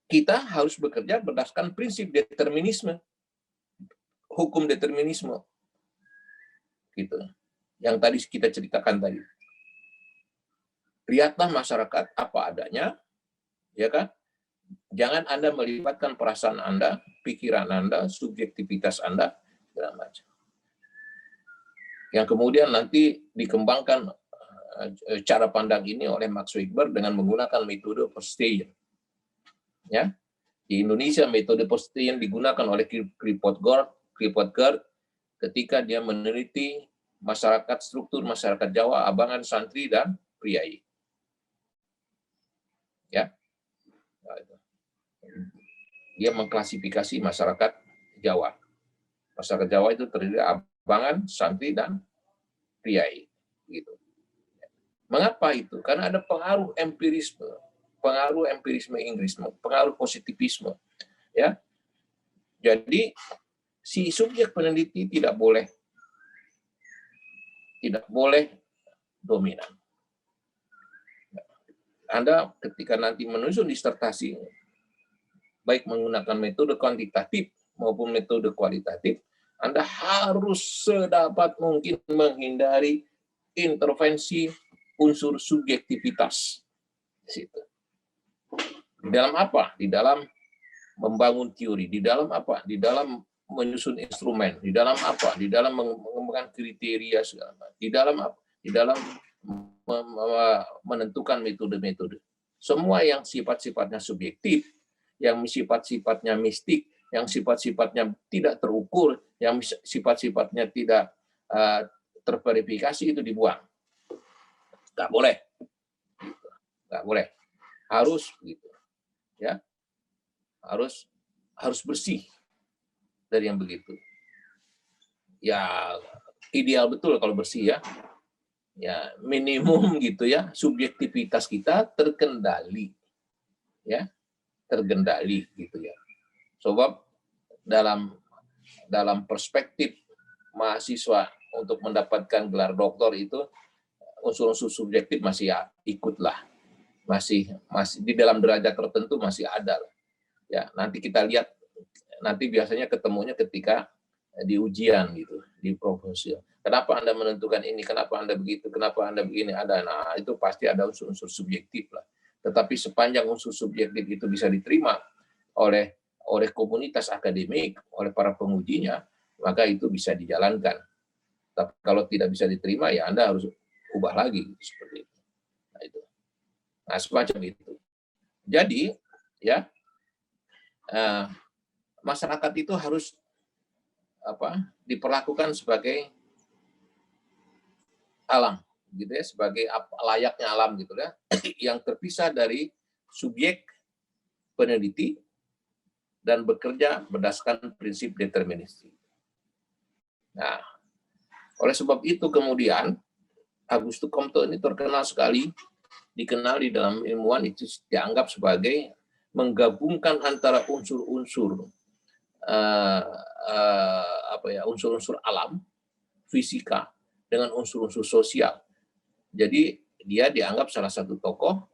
Kita harus bekerja berdasarkan prinsip determinisme, hukum determinisme. gitu. Yang tadi kita ceritakan tadi. Lihatlah masyarakat apa adanya, ya kan? Jangan Anda melibatkan perasaan Anda, pikiran Anda, subjektivitas Anda, segala macam. Yang kemudian nanti dikembangkan cara pandang ini oleh Max Weber dengan menggunakan metode Verstehen. Ya, di Indonesia metode Verstehen digunakan oleh Kierkegaard ketika dia meneliti masyarakat, struktur masyarakat Jawa, abangan, santri, dan priai. Ya, dia mengklasifikasi masyarakat Jawa. Masyarakat Jawa itu terdiri dari abangan, santri, dan priai. Gitu. Mengapa itu? Karena ada pengaruh empirisme Inggris, pengaruh positivisme. Ya, jadi si subjek peneliti tidak boleh dominan. Anda ketika nanti menyusun disertasi, baik menggunakan metode kuantitatif maupun metode kualitatif, Anda harus sedapat mungkin menghindari intervensi unsur subjektivitas. Di dalam apa? Di dalam membangun teori. Di dalam apa? Di dalam menyusun instrumen. Di dalam apa? Di dalam mengembangkan kriteria segala macam. Di dalam apa? Di dalam menentukan metode-metode. Semua yang sifat-sifatnya subjektif, yang sifat-sifatnya mistik, yang sifat-sifatnya tidak terukur, yang sifat-sifatnya tidak terverifikasi itu dibuang. Nggak boleh. Nggak boleh. Harus gitu. Ya. Harus bersih dari yang begitu. Ya, ideal betul kalau bersih ya. Ya, minimum gitu ya, subjektivitas kita terkendali. Ya. Terkendali gitu ya. Sebab dalam perspektif mahasiswa untuk mendapatkan gelar doktor itu unsur-unsur subjektif masih ikutlah. Masih di dalam derajat tertentu masih ada. Ya, nanti kita lihat, nanti biasanya ketemunya ketika di ujian gitu, di proposal. Kenapa Anda menentukan ini? Kenapa Anda begitu? Kenapa Anda begini? Nah, itu pasti ada unsur-unsur subjektif lah. Tetapi sepanjang unsur subjektif itu bisa diterima oleh komunitas akademik, oleh para pengujinya, maka itu bisa dijalankan. Tapi kalau tidak bisa diterima, ya Anda harus ubah lagi seperti itu. Nah, itu. Nah, semacam itu. Jadi, ya, masyarakat itu harus diperlakukan sebagai alam, gitu ya, sebagai layaknya alam gitu ya, yang terpisah dari subjek peneliti dan bekerja berdasarkan prinsip deterministik. Nah, oleh sebab itu kemudian Auguste Comte ini terkenal sekali, dikenal di dalam ilmuwan itu dianggap sebagai menggabungkan antara unsur-unsur unsur-unsur alam, fisika, dengan unsur-unsur sosial. Jadi dia dianggap salah satu tokoh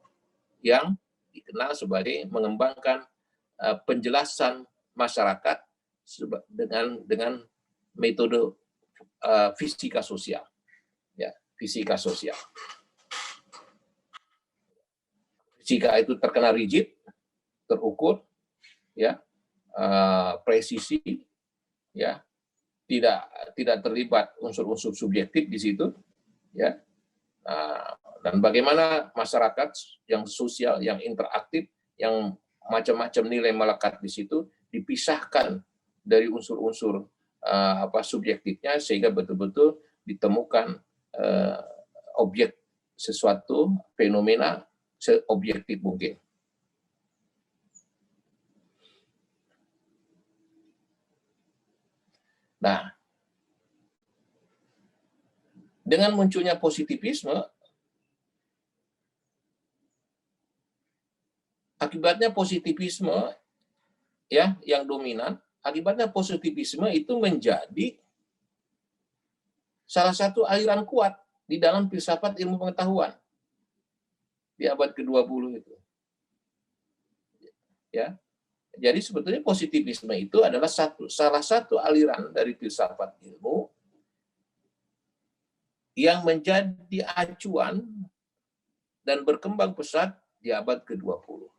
yang dikenal sebagai mengembangkan penjelasan masyarakat dengan metode fisika sosial. Ya, fisika sosial. Fisika itu terkenal rigid, terukur, ya, presisi, ya, tidak terlibat unsur-unsur subjektif di situ, ya. Dan bagaimana masyarakat yang sosial, yang interaktif, yang macam-macam nilai melekat di situ dipisahkan dari unsur-unsur subjektifnya sehingga betul-betul ditemukan objek sesuatu fenomena seobjektif mungkin. Nah, dengan munculnya positivisme, akibatnya positivisme ya yang dominan, akibatnya positivisme itu menjadi salah satu aliran kuat di dalam filsafat ilmu pengetahuan di abad ke-20 itu. Ya. Jadi sebetulnya positivisme itu adalah salah satu aliran dari filsafat ilmu yang menjadi acuan dan berkembang pesat di abad ke-20.